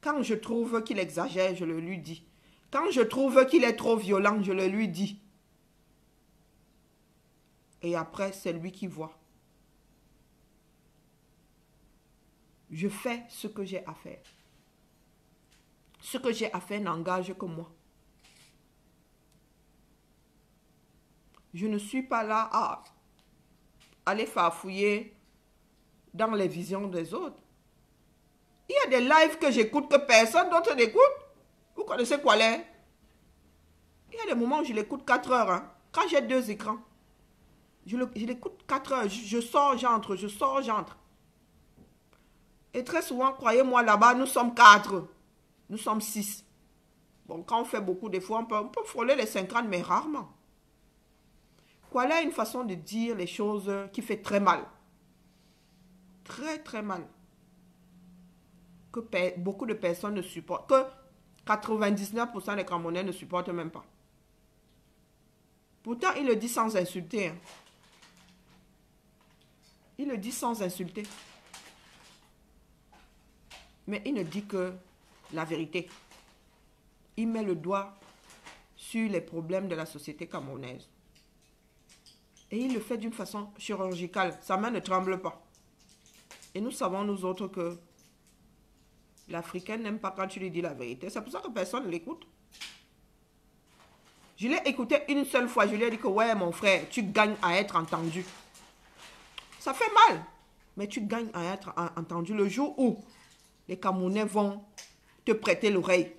Quand je trouve qu'il exagère, je le lui dis. Quand je trouve qu'il est trop violent, je le lui dis. Et après, c'est lui qui voit. Je fais ce que j'ai à faire. Ce que j'ai à faire n'engage que moi. Je ne suis pas là à aller farfouiller dans les visions des autres. Il y a des lives que j'écoute que personne d'autre n'écoute. Vous connaissez quoi là? Il y a des moments où je l'écoute 4 heures. Hein. Quand j'ai 2 écrans, je l'écoute 4 heures. Je sors, j'entre, je sors, j'entre. Et très souvent, croyez-moi, là-bas, nous sommes 4. Nous sommes 6. Bon, quand on fait beaucoup d'efforts, on peut frôler les 50, mais rarement. Voilà une façon de dire les choses qui fait très mal. Très, très mal. Que beaucoup de personnes ne supportent. Que 99% des Camerounais ne supportent même pas. Pourtant, il le dit sans insulter. Hein. Il le dit sans insulter. Mais il ne dit que la vérité. Il met le doigt sur les problèmes de la société camerounaise. Et il le fait d'une façon chirurgicale. Sa main ne tremble pas. Et nous savons, nous autres, que l'Africain n'aime pas quand tu lui dis la vérité. C'est pour ça que personne ne l'écoute. Je l'ai écouté une seule fois. Je lui ai dit que, ouais, mon frère, tu gagnes à être entendu. Ça fait mal. Mais tu gagnes à être entendu le jour où les Camerounais vont te prêter l'oreille.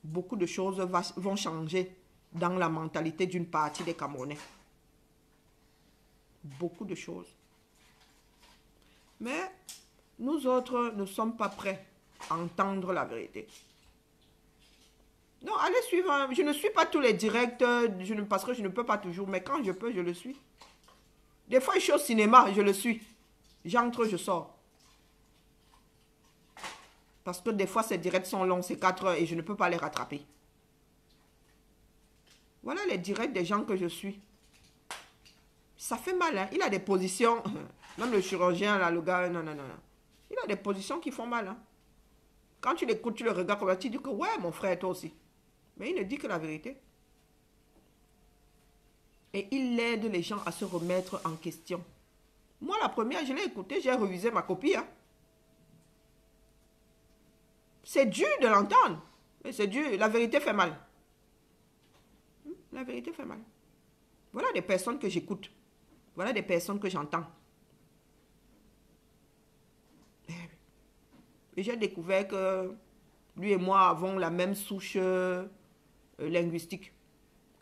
Beaucoup de choses vont changer dans la mentalité d'une partie des Camerounais. Beaucoup de choses. Mais nous autres ne sommes pas prêts à entendre la vérité. Non, allez suivre. Je ne suis pas tous les directs parce que je ne peux pas toujours. Mais quand je peux, je le suis. Des fois, je suis au cinéma, je le suis. J'entre, je sors. Parce que des fois, ces directs sont longs, c'est 4 heures et je ne peux pas les rattraper. Voilà les directs des gens que je suis. Ça fait mal, hein. Il a des positions. Même le chirurgien, là, le gars, non. Il a des positions qui font mal, hein. Quand tu l'écoutes, tu le regardes comme ça, tu dis que, ouais, mon frère, toi aussi. Mais il ne dit que la vérité. Et il aide les gens à se remettre en question. Moi, la première, je l'ai écouté, j'ai révisé ma copie, hein. C'est dur de l'entendre. Mais c'est dur. La vérité fait mal. La vérité fait mal. Voilà des personnes que j'écoute. Voilà des personnes que j'entends. Et j'ai découvert que lui et moi avons la même souche linguistique.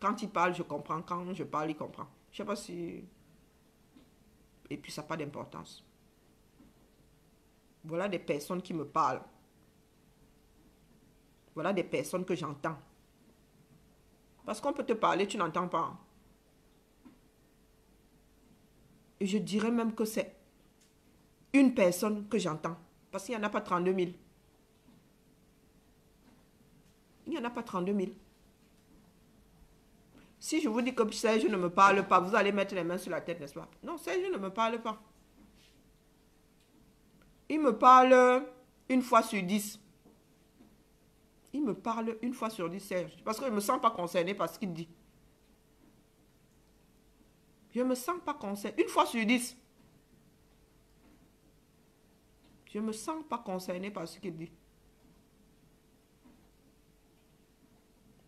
Quand il parle, je comprends. Quand je parle, il comprend. Je ne sais pas si... Et puis, ça n'a pas d'importance. Voilà des personnes qui me parlent. Voilà des personnes que j'entends. Parce qu'on peut te parler, tu n'entends pas. Et je dirais même que c'est une personne que j'entends. Parce qu'il n'y en a pas 32 000. Il n'y en a pas 32 000. Si je vous dis que Serge ne me parle pas, vous allez mettre les mains sur la tête, n'est-ce pas? Non, Serge ne me parle pas. Il me parle une fois sur 10. Il me parle une fois sur 10, Serge. Parce que je ne me sens pas concerné par ce qu'il dit. Je ne me sens pas concerné. Une fois sur 10. Je ne me sens pas concerné par ce qu'il dit.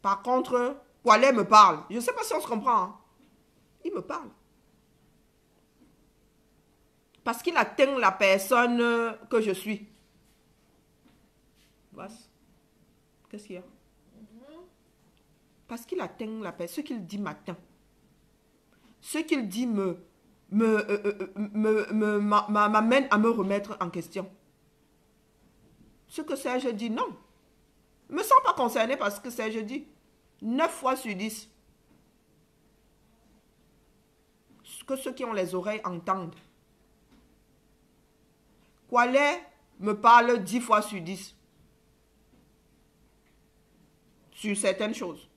Par contre, Kwale me parle. Je ne sais pas si on se comprend. Hein. Il me parle. Parce qu'il atteint la personne que je suis. Vas. Qu'est-ce qu'il y a? Parce qu'il atteint la personne. Ce qu'il dit m'atteint. Ce qu'il dit m'amène à me remettre en question. Ce que Serge dit, non. Je ne me sens pas concerné parce que Serge dit 9 fois sur 10. Que ceux qui ont les oreilles entendent. Kwale me parle 10 fois sur 10. Sur certaines choses.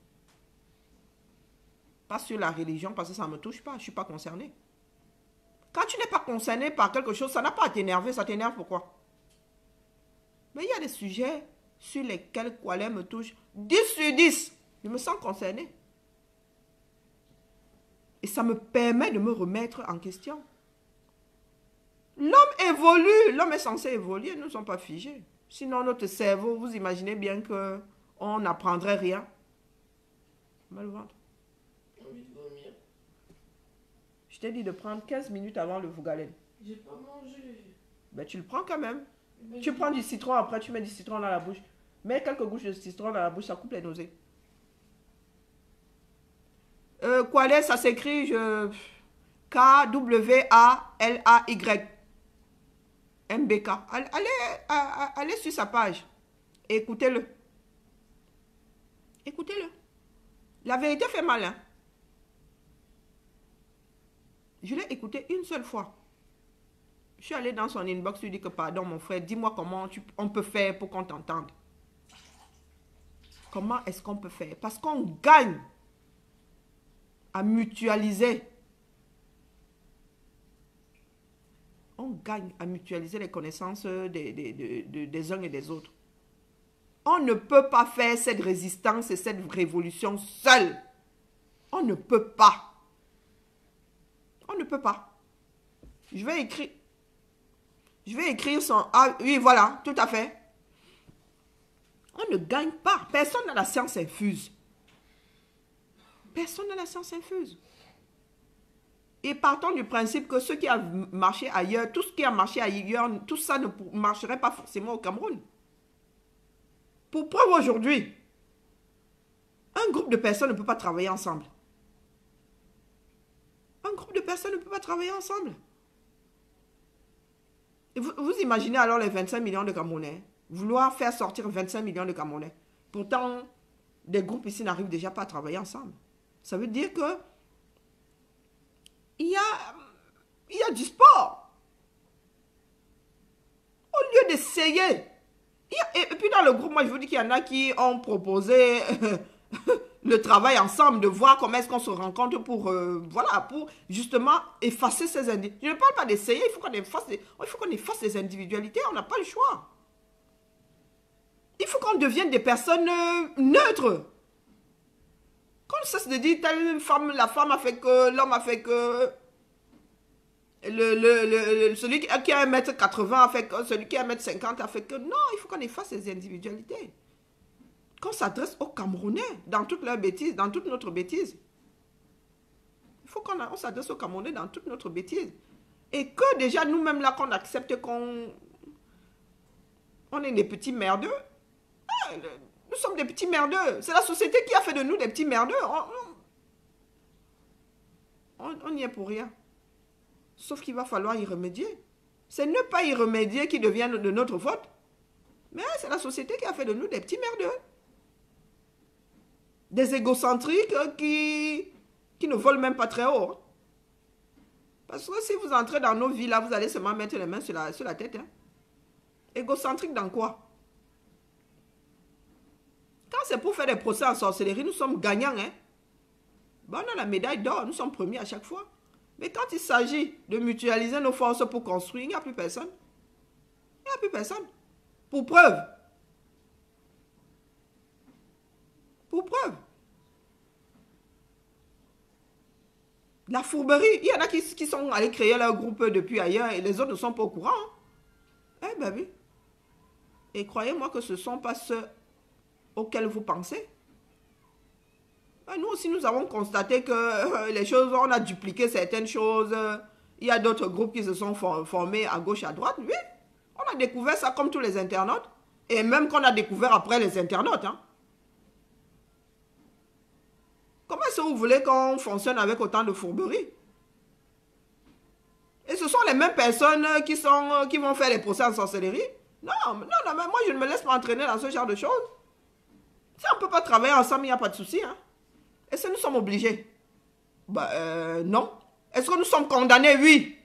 Pas sur la religion parce que ça ne me touche pas. Je ne suis pas concerné. Quand tu n'es pas concerné par quelque chose, ça n'a pas à t'énerver. Ça t'énerve pourquoi? Mais il y a des sujets sur lesquels Kwale me touche 10 sur 10. Je me sens concerné. Et ça me permet de me remettre en question. L'homme évolue. L'homme est censé évoluer. Nous ne sommes pas figés. Sinon, notre cerveau, vous imaginez bien qu'on n'apprendrait rien. Mal au ventre. Je t'ai dit de prendre 15 minutes avant le Vugalen. J'ai pas mangé. Ben, tu le prends quand même. Tu prends du citron, après tu mets du citron dans la bouche. Mets quelques gouttes de citron dans la bouche, ça coupe les nausées. Kwale, ça s'écrit K-W-A-L-A-Y. M-B-K. Allez sur sa page. Écoutez-le. Écoutez-le. La vérité fait mal, hein. Je l'ai écouté une seule fois. Je suis allée dans son inbox, je lui ai dit que pardon mon frère, dis-moi comment on peut faire pour qu'on t'entende. Comment est-ce qu'on peut faire? Parce qu'on gagne à mutualiser. On gagne à mutualiser les connaissances des uns et des autres. On ne peut pas faire cette résistance et cette révolution seul. On ne peut pas. On ne peut pas. Je vais écrire son... Ah oui, voilà, tout à fait. On ne gagne pas. Personne n'a la science infuse. Personne n'a la science infuse. Et partons du principe que ce qui a marché ailleurs, tout ce qui a marché ailleurs, tout ça ne marcherait pas forcément au Cameroun. Pour preuve aujourd'hui, un groupe de personnes ne peut pas travailler ensemble. Un groupe de personnes ne peut pas travailler ensemble. Et vous imaginez alors les 25 millions de Camerounais, vouloir faire sortir 25 millions de Camerounais. Pourtant, des groupes ici n'arrivent déjà pas à travailler ensemble. Ça veut dire que il y a du sport. Au lieu d'essayer. Et puis dans le groupe, moi je vous dis qu'il y en a qui ont proposé le travail ensemble, de voir comment est-ce qu'on se rencontre pour, voilà, pour justement effacer ces individus. Je ne parle pas d'essayer, il faut qu'on efface les individualités, on n'a pas le choix. Il faut qu'on devienne des personnes neutres. Qu'on cesse de dire telle femme, la femme a fait que, l'homme a fait que, celui qui a 1m80 a fait que, celui qui a 1m50 a fait que. Non, il faut qu'on efface ces individualités. Qu'on s'adresse aux Camerounais dans toute leur bêtise, dans toute notre bêtise. Il faut qu'on s'adresse aux Camerounais dans toute notre bêtise. Et que déjà nous-mêmes là, qu'on accepte qu'on est des petits merdeux. Nous sommes des petits merdeux. C'est la société qui a fait de nous des petits merdeux. On n'y est pour rien. Sauf qu'il va falloir y remédier. C'est ne pas y remédier qui devient de notre faute. Mais c'est la société qui a fait de nous des petits merdeux. Des égocentriques qui ne volent même pas très haut. Hein. Parce que si vous entrez dans nos vies, là, vous allez seulement mettre les mains sur la tête. Hein. Égocentrique dans quoi? Quand c'est pour faire des procès en sorcellerie, nous sommes gagnants. Hein? Bon, on a la médaille d'or, nous sommes premiers à chaque fois. Mais quand il s'agit de mutualiser nos forces pour construire, il n'y a plus personne. Il n'y a plus personne. Pour preuve. Pour preuve. La fourberie. Il y en a qui sont allés créer leur groupe depuis ailleurs et les autres ne sont pas au courant. Hein? Eh ben oui. Et croyez-moi que ce ne sont pas ceux auxquels vous pensez. Nous aussi, nous avons constaté que les choses, on a dupliqué certaines choses. Il y a d'autres groupes qui se sont formés à gauche, à droite. Oui, on a découvert ça comme tous les internautes. Et même qu'on a découvert après les internautes. Hein. Comment est-ce que vous voulez qu'on fonctionne avec autant de fourberie? Et ce sont les mêmes personnes qui vont faire les procès en sorcellerie? Non, mais moi je ne me laisse pas entraîner dans ce genre de choses. Si on ne peut pas travailler ensemble, il n'y a pas de souci. Hein. Est-ce que nous sommes obligés? Non. Est-ce que nous sommes condamnés? Oui.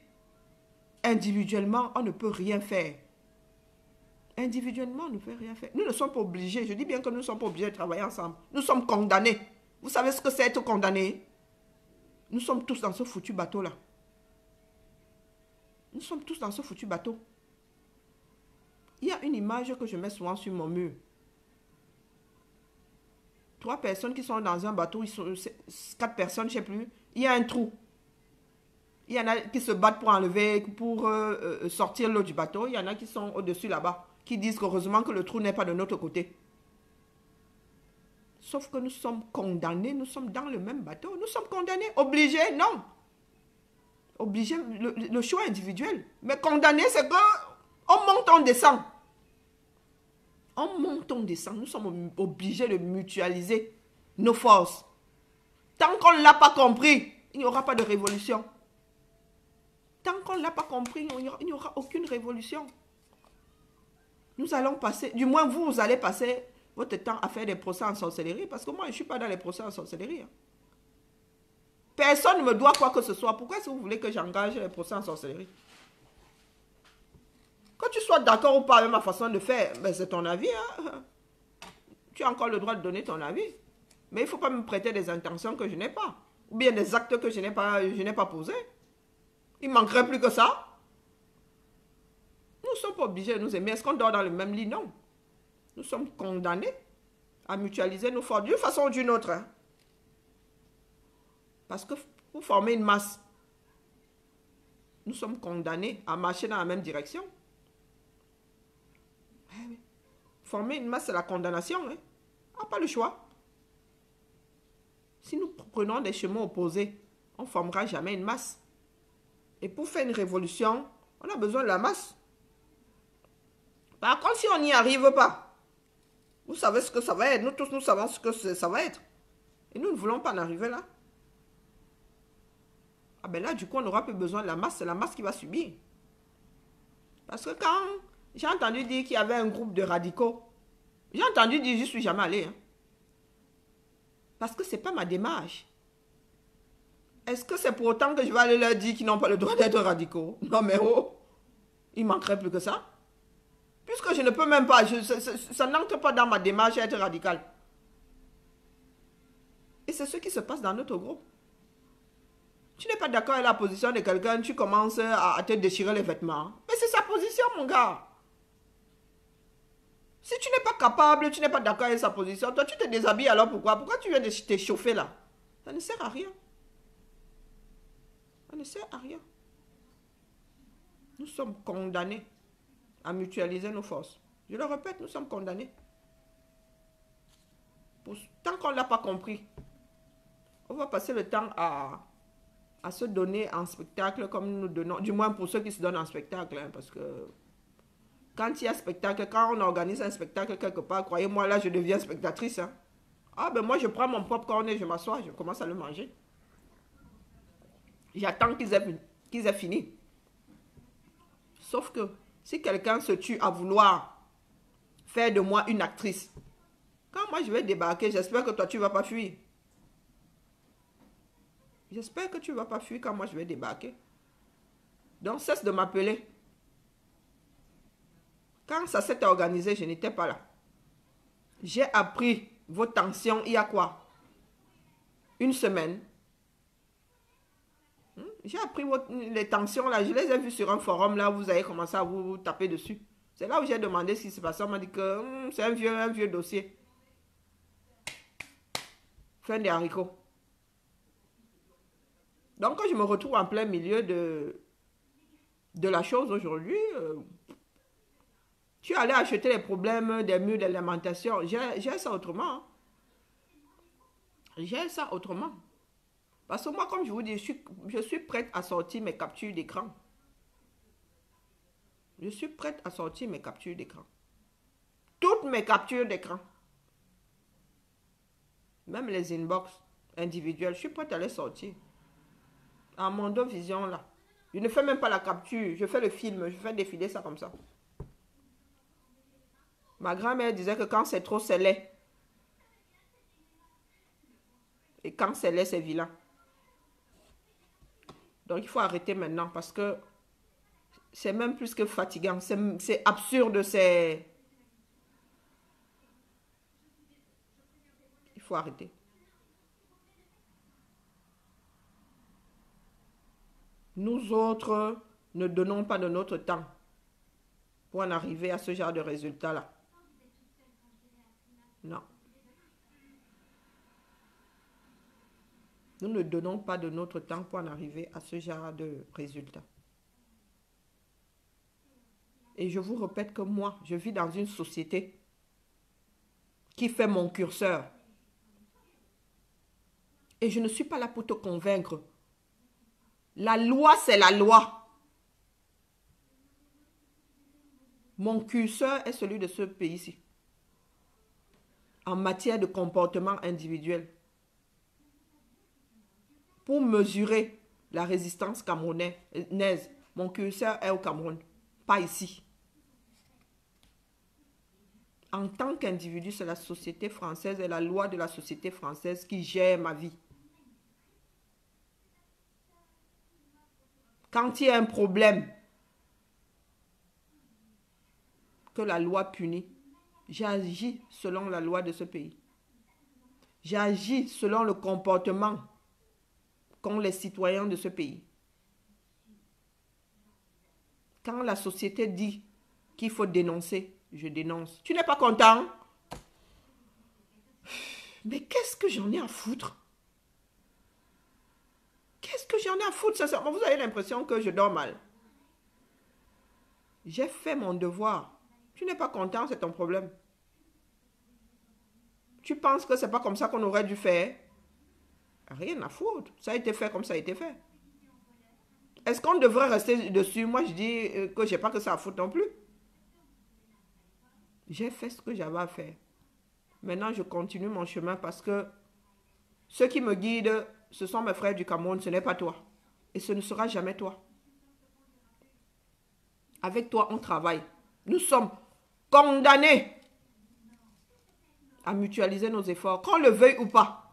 Individuellement, on ne peut rien faire. Individuellement, on ne peut rien faire. Nous ne sommes pas obligés. Je dis bien que nous ne sommes pas obligés de travailler ensemble. Nous sommes condamnés. Vous savez ce que c'est être condamné? Nous sommes tous dans ce foutu bateau-là. Nous sommes tous dans ce foutu bateau. Il y a une image que je mets souvent sur mon mur. 3 personnes qui sont dans un bateau, 4 personnes, je ne sais plus. Il y a un trou. Il y en a qui se battent pour enlever, pour sortir l'eau du bateau. Il y en a qui sont au-dessus là-bas, qui disent qu'heureusement que le trou n'est pas de notre côté. Sauf que nous sommes condamnés, nous sommes dans le même bateau. Nous sommes condamnés, obligés, non. Obligés, le choix individuel. Mais condamnés, c'est qu'on monte, on descend. On monte, on descend. Nous sommes obligés de mutualiser nos forces. Tant qu'on ne l'a pas compris, il n'y aura pas de révolution. Tant qu'on ne l'a pas compris, il n'y aura aucune révolution. Nous allons passer, du moins vous allez passer votre temps à faire des procès en sorcellerie, parce que moi, je ne suis pas dans les procès en sorcellerie. Hein. Personne ne me doit quoi que ce soit. Pourquoi est-ce que vous voulez que j'engage les procès en sorcellerie? Que tu sois d'accord ou pas avec ma façon de faire, ben c'est ton avis. Hein. Tu as encore le droit de donner ton avis. Mais il ne faut pas me prêter des intentions que je n'ai pas. Ou bien des actes que je n'ai pas posés. Il ne manquerait plus que ça. Nous ne sommes pas obligés de nous aimer. Est-ce qu'on dort dans le même lit? Non. Nous sommes condamnés à mutualiser nos forces d'une façon ou d'une autre. Hein. Parce que pour former une masse, nous sommes condamnés à marcher dans la même direction. Former une masse, c'est la condamnation. Hein. On n'a pas le choix. Si nous prenons des chemins opposés, on ne formera jamais une masse. Et pour faire une révolution, on a besoin de la masse. Par contre, si on n'y arrive pas, vous savez ce que ça va être. Nous tous, nous savons ce que ça va être. Et nous ne voulons pas en arriver là. Ah ben là, du coup, on n'aura plus besoin de la masse. C'est la masse qui va subir. Parce que quand j'ai entendu dire qu'il y avait un groupe de radicaux, j'ai entendu dire, je ne suis jamais allé. Hein. Parce que ce n'est pas ma démarche. Est-ce que c'est pour autant que je vais aller leur dire qu'ils n'ont pas le droit d'être radicaux? Non mais oh, il manquerait plus que ça. Puisque je ne peux même pas, ça n'entre pas dans ma démarche à être radical. Et c'est ce qui se passe dans notre groupe. Tu n'es pas d'accord avec la position de quelqu'un, tu commences à te déchirer les vêtements. Mais c'est sa position, mon gars. Si tu n'es pas capable, tu n'es pas d'accord avec sa position, toi tu te déshabilles alors pourquoi? Pourquoi tu viens de t'échauffer là? Ça ne sert à rien. Ça ne sert à rien. Nous sommes condamnés à mutualiser nos forces. Je le répète, nous sommes condamnés. Tant qu'on ne l'a pas compris, on va passer le temps à se donner en spectacle comme nous donnons, du moins pour ceux qui se donnent en spectacle, hein, parce que quand il y a spectacle, quand on organise un spectacle quelque part, croyez-moi, là, je deviens spectatrice. Hein. Ah ben moi, je prends mon popcorn et je m'assois, je commence à le manger. J'attends qu'ils aient fini. Sauf que si quelqu'un se tue à vouloir faire de moi une actrice, Quand moi je vais débarquer, j'espère que toi tu ne vas pas fuir. J'espère que tu ne vas pas fuir quand moi je vais débarquer. Donc cesse de m'appeler. Quand ça s'est organisé, je n'étais pas là. J'ai appris vos tensions il y a quoi? Une semaine. J'ai appris les tensions là. Je les ai vues sur un forum là où vous avez commencé à vous taper dessus. C'est là où j'ai demandé ce qui se passait. On m'a dit que c'est un vieux dossier. Fin des haricots. Donc quand je me retrouve en plein milieu de la chose aujourd'hui, tu allais acheter les problèmes des murs d'alimentation. J'ai ça autrement. Hein. J'ai ça autrement. Parce que moi, comme je vous dis, je suis prête à sortir mes captures d'écran. Je suis prête à sortir mes captures d'écran. Toutes mes captures d'écran. Même les inbox individuels, je suis prête à les sortir. En Mondo Vision, là. Je ne fais même pas la capture. Je fais le film. Je fais défiler ça comme ça. Ma grand-mère disait que quand c'est trop, c'est laid. Et quand c'est laid, c'est vilain. Donc, il faut arrêter maintenant parce que c'est même plus que fatigant. C'est absurde. Il faut arrêter. Nous autres ne donnons pas de notre temps pour en arriver à ce genre de résultat-là. Non. Nous ne donnons pas de notre temps pour en arriver à ce genre de résultat. Et je vous répète que moi, je vis dans une société qui fait mon curseur. Et je ne suis pas là pour te convaincre. La loi, c'est la loi. Mon curseur est celui de ce pays-ci. En matière de comportement individuel. Pour mesurer la résistance camerounaise, mon curseur est au Cameroun, pas ici. En tant qu'individu, c'est la société française et la loi de la société française qui gère ma vie. Quand il y a un problème que la loi punit, j'agis selon la loi de ce pays. J'agis selon le comportement qu'ont les citoyens de ce pays. Quand la société dit qu'il faut dénoncer, je dénonce. Tu n'es pas content? Mais qu'est-ce que j'en ai à foutre? Qu'est-ce que j'en ai à foutre, sincèrement? Vous avez l'impression que je dors mal. J'ai fait mon devoir. Tu n'es pas content, c'est ton problème. Tu penses que c'est pas comme ça qu'on aurait dû faire? Rien à foutre. Ça a été fait comme ça a été fait. Est-ce qu'on devrait rester dessus? Moi, je dis que j'ai pas que ça à foutre non plus. J'ai fait ce que j'avais à faire. Maintenant, je continue mon chemin parce que ceux qui me guident, ce sont mes frères du Cameroun, ce n'est pas toi. Et ce ne sera jamais toi. Avec toi, on travaille. Nous sommes condamnés à mutualiser nos efforts, qu'on le veuille ou pas.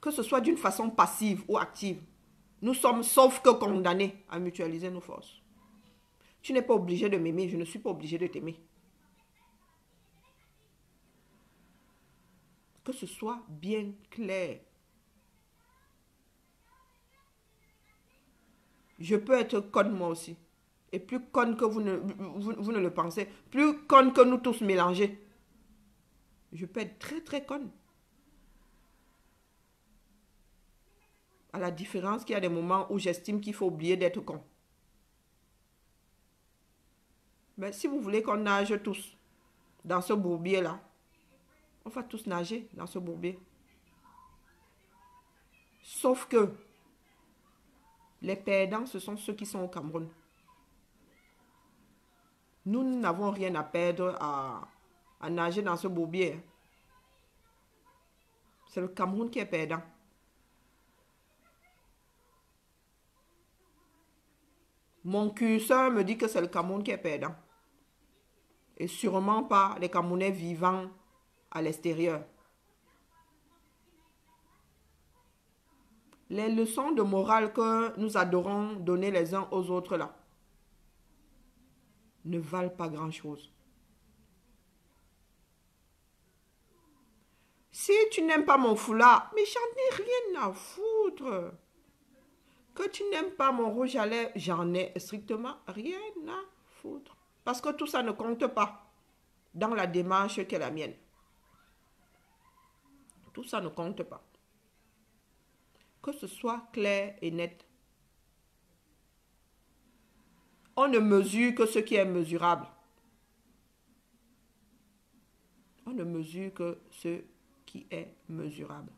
Que ce soit d'une façon passive ou active. Nous sommes sauf que condamnés à mutualiser nos forces. Tu n'es pas obligé de m'aimer, je ne suis pas obligé de t'aimer. Que ce soit bien clair. Je peux être conne moi aussi. Et plus conne que vous ne le pensez. Plus conne que nous tous mélangés. Je peux être très très conne. À la différence qu'il y a des moments où j'estime qu'il faut oublier d'être con. Mais si vous voulez qu'on nage tous dans ce bourbier-là, on va tous nager dans ce bourbier. Sauf que les perdants, ce sont ceux qui sont au Cameroun. Nous n'avons rien à perdre à nager dans ce bourbier. C'est le Cameroun qui est perdant. Mon curseur me dit que c'est le Cameroun qui est perdant. Et sûrement pas les Camerounais vivants à l'extérieur. Les leçons de morale que nous adorons donner les uns aux autres là ne valent pas grand-chose. Si tu n'aimes pas mon foulard, mais j'en ai rien à foutre. Que tu n'aimes pas mon rouge à lèvres, j'en ai strictement rien à foutre. Parce que tout ça ne compte pas dans la démarche qui est la mienne. Tout ça ne compte pas. Que ce soit clair et net. On ne mesure que ce qui est mesurable. On ne mesure que ce qui est mesurable.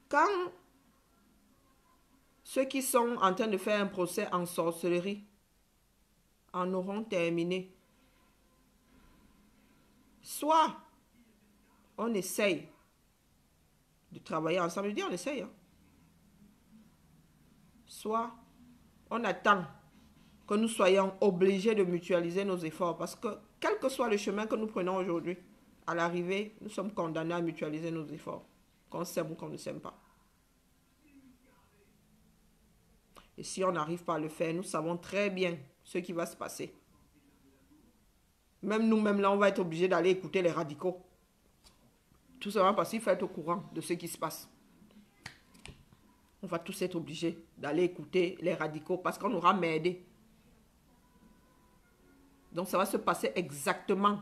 Quand ceux qui sont en train de faire un procès en sorcellerie en auront terminé, soit on essaye de travailler ensemble, je dis on essaye, hein. Soit on attend que nous soyons obligés de mutualiser nos efforts, parce que quel que soit le chemin que nous prenons aujourd'hui, à l'arrivée, nous sommes condamnés à mutualiser nos efforts, qu'on s'aime ou qu'on ne s'aime pas. Et si on n'arrive pas à le faire, nous savons très bien ce qui va se passer. Même nous-mêmes, là, on va être obligés d'aller écouter les radicaux. Tout simplement parce qu'il faut être au courant de ce qui se passe. On va tous être obligés d'aller écouter les radicaux parce qu'on aura merdé. Donc ça va se passer exactement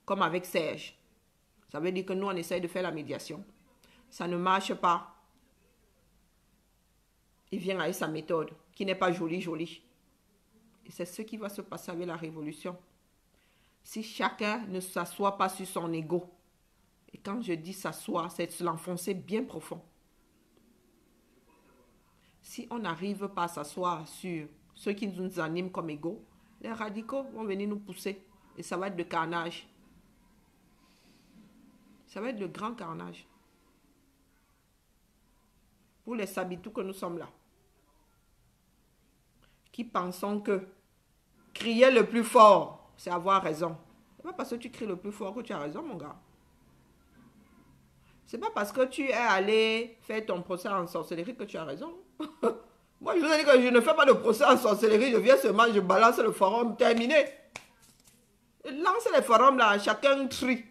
comme avec Serge. Ça veut dire que nous, on essaye de faire la médiation. Ça ne marche pas. Il vient avec sa méthode, qui n'est pas jolie. Et c'est ce qui va se passer avec la révolution. Si chacun ne s'assoit pas sur son ego, et quand je dis s'asseoir, c'est se l'enfoncer bien profond. Si on n'arrive pas à s'asseoir sur ceux qui nous animent comme ego, les radicaux vont venir nous pousser. Et ça va être le carnage. Ça va être le grand carnage. Pour les sabitous que nous sommes là, qui pensons que crier le plus fort, c'est avoir raison. C'est pas parce que tu cries le plus fort que tu as raison, mon gars. C'est pas parce que tu es allé faire ton procès en sorcellerie que tu as raison. Moi, je vous ai dit que je ne fais pas de procès en sorcellerie. Je viens seulement, je balance le forum, terminé. Lance les forums là, chacun trie.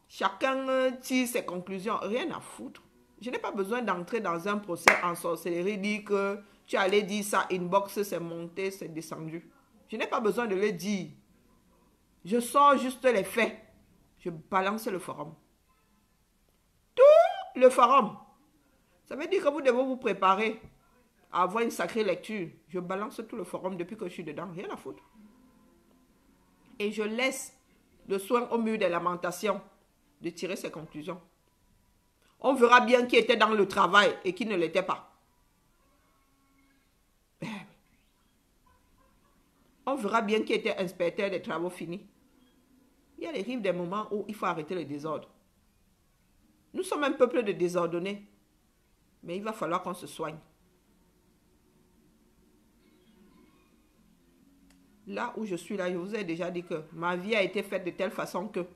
Chacun tire ses conclusions. Rien à foutre. Je n'ai pas besoin d'entrer dans un procès en sorcellerie, dire que tu allais dire ça, inbox, c'est monté, c'est descendu. Je n'ai pas besoin de le dire. Je sors juste les faits. Je balance le forum. Tout le forum. Ça veut dire que vous devez vous préparer à avoir une sacrée lecture. Je balance tout le forum depuis que je suis dedans. Rien à foutre. Et je laisse le soin au mur des lamentations de tirer ses conclusions. On verra bien qui était dans le travail et qui ne l'était pas. On verra bien qui était inspecteur des travaux finis. Il arrive des moments où il faut arrêter le désordre. Nous sommes un peuple de désordonnés. Mais il va falloir qu'on se soigne. Là où je suis là, je vous ai déjà dit que ma vie a été faite de telle façon que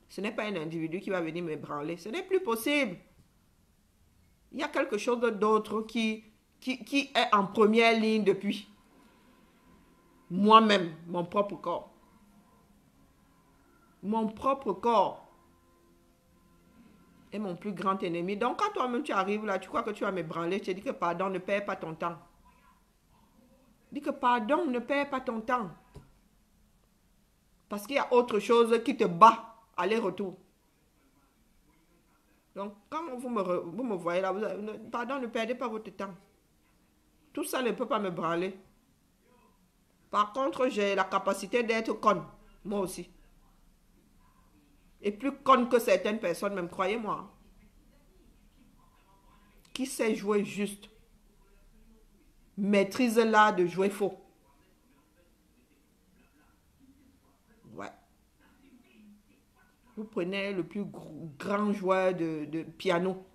ce n'est pas un individu qui va venir me branler. Ce n'est plus possible. Il y a quelque chose d'autre qui est en première ligne depuis. Moi-même, mon propre corps. Mon propre corps est mon plus grand ennemi. Donc quand toi-même tu arrives là, tu crois que tu vas me branler, tu te dis que pardon, ne perds pas ton temps. Dis que pardon, ne perds pas ton temps. Parce qu'il y a autre chose qui te bat, aller-retour. Donc, quand vous me voyez là, pardon, ne perdez pas votre temps. Tout ça ne peut pas me branler. Par contre, j'ai la capacité d'être conne, moi aussi. Et plus conne que certaines personnes, même, croyez-moi. Qui sait jouer juste, maîtrise l'art de jouer faux. Ouais. Vous prenez le plus grand joueur de piano.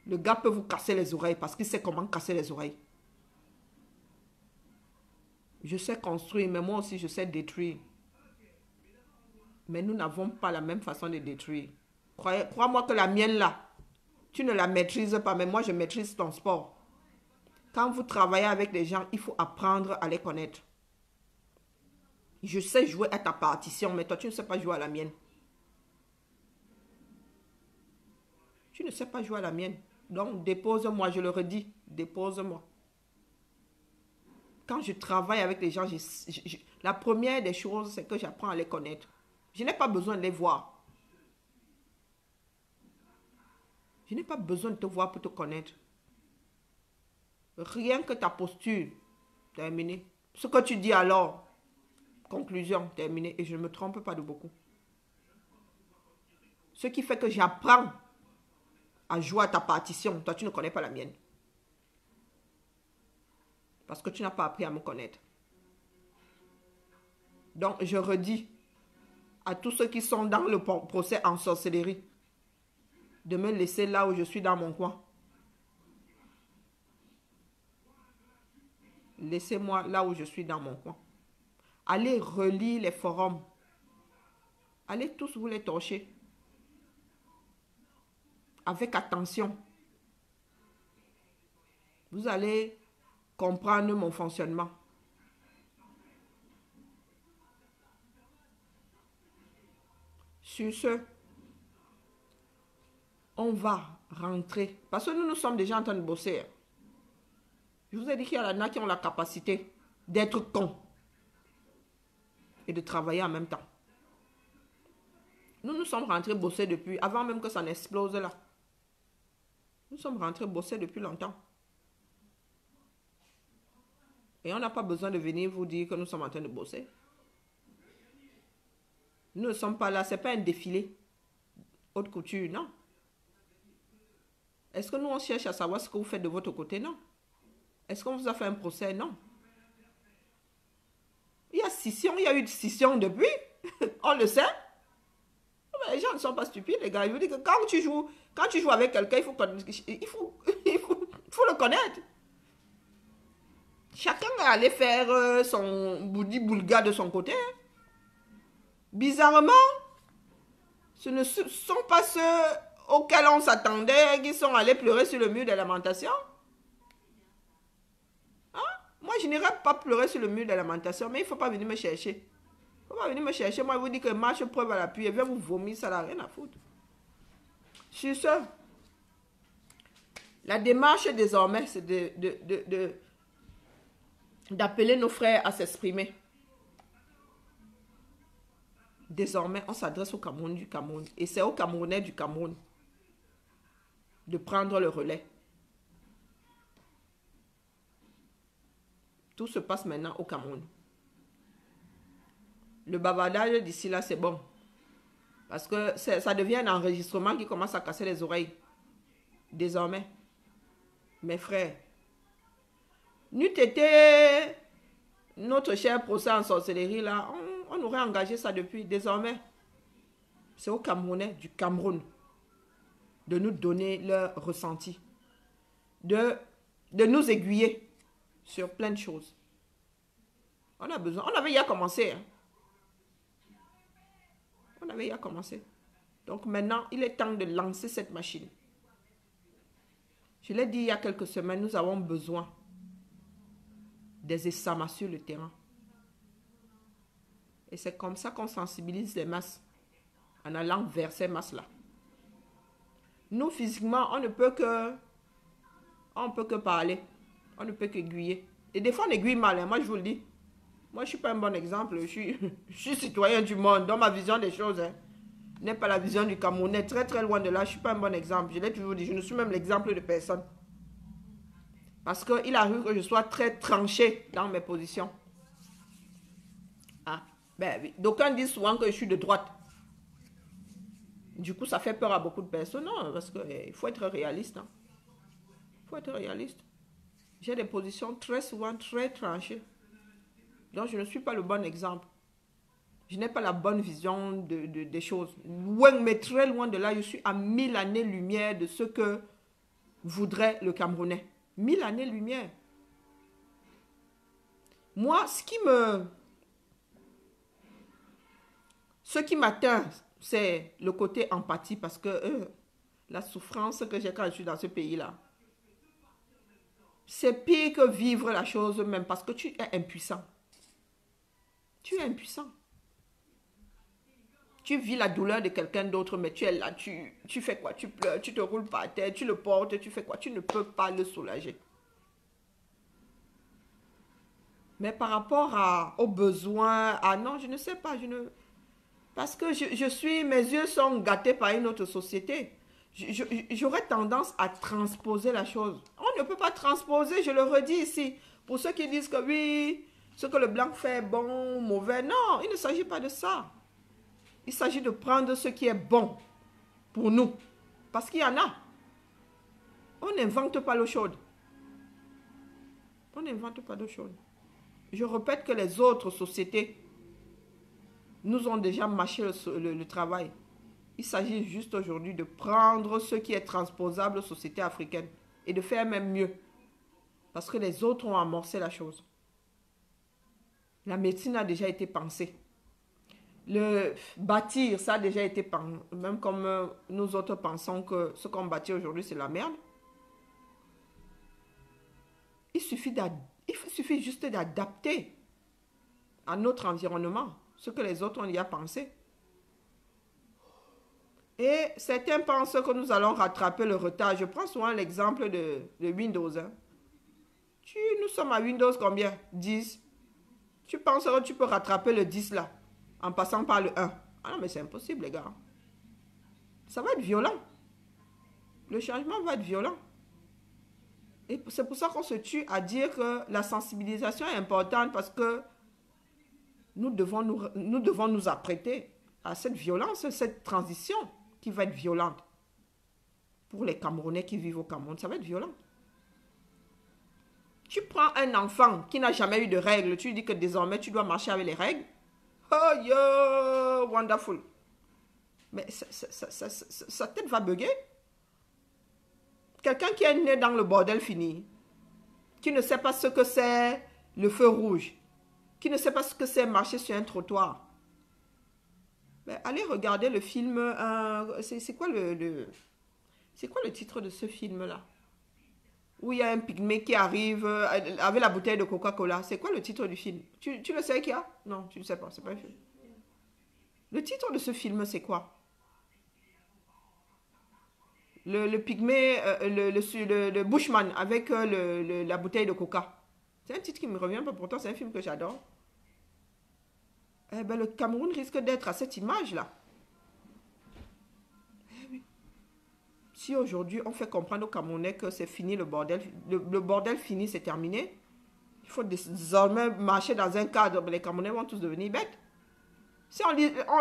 Le gars peut vous casser les oreilles parce qu'il sait comment casser les oreilles. Je sais construire, mais moi aussi, je sais détruire. Mais nous n'avons pas la même façon de détruire. Crois-moi que la mienne, là, tu ne la maîtrises pas, mais moi, je maîtrise ton sport. Quand vous travaillez avec des gens, il faut apprendre à les connaître. Je sais jouer à ta partition, mais toi, tu ne sais pas jouer à la mienne. Tu ne sais pas jouer à la mienne. Donc, dépose-moi, je le redis, dépose-moi. Quand je travaille avec les gens, la première des choses, c'est que j'apprends à les connaître. Je n'ai pas besoin de les voir. Je n'ai pas besoin de te voir pour te connaître. Rien que ta posture, terminé. Ce que tu dis alors, conclusion, terminé. Et je ne me trompe pas de beaucoup. Ce qui fait que j'apprends à jouer à ta partition. Toi, tu ne connais pas la mienne. Parce que tu n'as pas appris à me connaître. Donc, je redis à tous ceux qui sont dans le procès en sorcellerie de me laisser là où je suis dans mon coin. Laissez-moi là où je suis dans mon coin. Allez relire les forums. Allez tous vous les torcher. Avec attention. Vous allez comprendre mon fonctionnement. Sur ce, on va rentrer. Parce que nous sommes déjà en train de bosser. Je vous ai dit qu'il y en a qui ont la capacité d'être cons et de travailler en même temps. Nous sommes rentrés bosser depuis, avant même que ça n'explose là. Nous sommes rentrés bosser depuis longtemps. Et on n'a pas besoin de venir vous dire que nous sommes en train de bosser. Nous ne sommes pas là, ce n'est pas un défilé. Haute couture, non. Est-ce que nous on cherche à savoir ce que vous faites de votre côté? Non. Est-ce qu'on vous a fait un procès? Non. Il y a scission, il y a eu scission depuis. On le sait. Mais les gens ne sont pas stupides, les gars. Je vous dis que quand tu joues avec quelqu'un, il faut le connaître. Chacun va aller faire son boudi boulga de son côté. Bizarrement, ce ne sont pas ceux auxquels on s'attendait qui sont allés pleurer sur le mur de lamentation. Moi, je n'irai pas pleurer sur le mur de lamentation, mais il ne faut pas venir me chercher. Il ne faut pas venir me chercher. Moi, je vous dis que marche preuve à l'appui et viens vous vomir, ça n'a rien à foutre. Sur ce, la démarche désormais, c'est d'appeler nos frères à s'exprimer. Désormais, on s'adresse au Cameroun du Cameroun. Et c'est aux Camerounais du Cameroun de prendre le relais. Tout se passe maintenant au Cameroun. Le bavardage d'ici là, c'est bon. Parce que ça devient un enregistrement qui commence à casser les oreilles. Désormais, mes frères, n'eût été notre cher procès en sorcellerie là, on aurait engagé ça depuis. Désormais, c'est aux Camerounais du Cameroun de nous donner leur ressenti, de nous aiguiller sur plein de choses. On a besoin. On avait déjà commencé. Hein. On avait déjà commencé. Donc maintenant, il est temps de lancer cette machine. Je l'ai dit il y a quelques semaines, nous avons besoin des essamas sur le terrain. Et c'est comme ça qu'on sensibilise les masses en allant vers ces masses-là. Nous, physiquement, on ne peut que parler. On ne peut qu'aiguiller. Et des fois, on aiguille mal. Hein. Moi, je vous le dis. Moi, je ne suis pas un bon exemple. Je suis citoyen du monde. Dans ma vision des choses, hein, n'est pas la vision du Camerounais. Très, très loin de là. Je ne suis pas un bon exemple. Je l'ai toujours dit. Je ne suis même l'exemple de personne. Parce qu'il arrive que je sois très tranché dans mes positions. Ah, ben, d'aucuns disent souvent que je suis de droite. Du coup, ça fait peur à beaucoup de personnes. Non, parce qu'il faut être réaliste. Hein. Il faut être réaliste. J'ai des positions très souvent très tranchées. Donc, je ne suis pas le bon exemple. Je n'ai pas la bonne vision des choses. Loin, mais très loin de là, je suis à 1000 années-lumière de ce que voudrait le Camerounais. 1000 années-lumière. Moi, ce qui m'atteint, c'est le côté empathie parce que la souffrance que j'ai quand je suis dans ce pays-là, c'est pire que vivre la chose même parce que tu es impuissant. Tu es impuissant. Tu vis la douleur de quelqu'un d'autre, mais tu es là, tu fais quoi? Tu pleures, tu te roules par terre, tu le portes, tu fais quoi? Tu ne peux pas le soulager. Mais par rapport aux besoins, non, je ne sais pas, parce que mes yeux sont gâtés par une autre société. J'aurais tendance à transposer la chose. On ne peut pas transposer, je le redis ici. Pour ceux qui disent que oui, ce que le blanc fait est bon, mauvais, non, il ne s'agit pas de ça. Il s'agit de prendre ce qui est bon pour nous. Parce qu'il y en a. On n'invente pas l'eau chaude. On n'invente pas d'eau chaude. Je répète que les autres sociétés nous ont déjà mâché le travail. Il s'agit juste aujourd'hui de prendre ce qui est transposable aux sociétés africaines et de faire même mieux. Parce que les autres ont amorcé la chose. La médecine a déjà été pensée. Le bâtir, ça a déjà été pensé. Même comme nous autres pensons que ce qu'on bâtit aujourd'hui, c'est la merde. Il suffit juste d'adapter à notre environnement ce que les autres ont déjà pensé. Et certains pensent que nous allons rattraper le retard. Je prends souvent l'exemple de Windows. Hein. Nous sommes à Windows combien? 10. Tu penses que tu peux rattraper le 10 là, en passant par le 1. Ah non, mais c'est impossible, les gars. Ça va être violent. Le changement va être violent. Et c'est pour ça qu'on se tue à dire que la sensibilisation est importante parce que nous devons nous apprêter à cette violence, cette transition qui va être violente. Pour les Camerounais qui vivent au Cameroun, ça va être violent. Tu prends un enfant qui n'a jamais eu de règles, tu lui dis que désormais tu dois marcher avec les règles. Oh yo, wonderful. Mais sa tête va bugger. Quelqu'un qui est né dans le bordel fini, qui ne sait pas ce que c'est le feu rouge, qui ne sait pas ce que c'est marcher sur un trottoir. Mais allez regarder le film, c'est quoi c'est quoi le titre de ce film-là? Où il y a un pygmée qui arrive avec la bouteille de Coca-Cola. C'est quoi le titre du film? Tu le sais qu'il y a? Non, tu ne sais pas, c'est pas un film. Le titre de ce film, c'est quoi? Le pygmée, le bushman avec la bouteille de coca. C'est un titre qui me revient pas, pourtant c'est un film que j'adore. Eh ben, le Cameroun risque d'être à cette image-là. Eh oui. Si aujourd'hui on fait comprendre aux Camerounais que c'est fini le bordel, le bordel fini, c'est terminé, il faut désormais marcher dans un cadre, les Camerounais vont tous devenir bêtes. Si on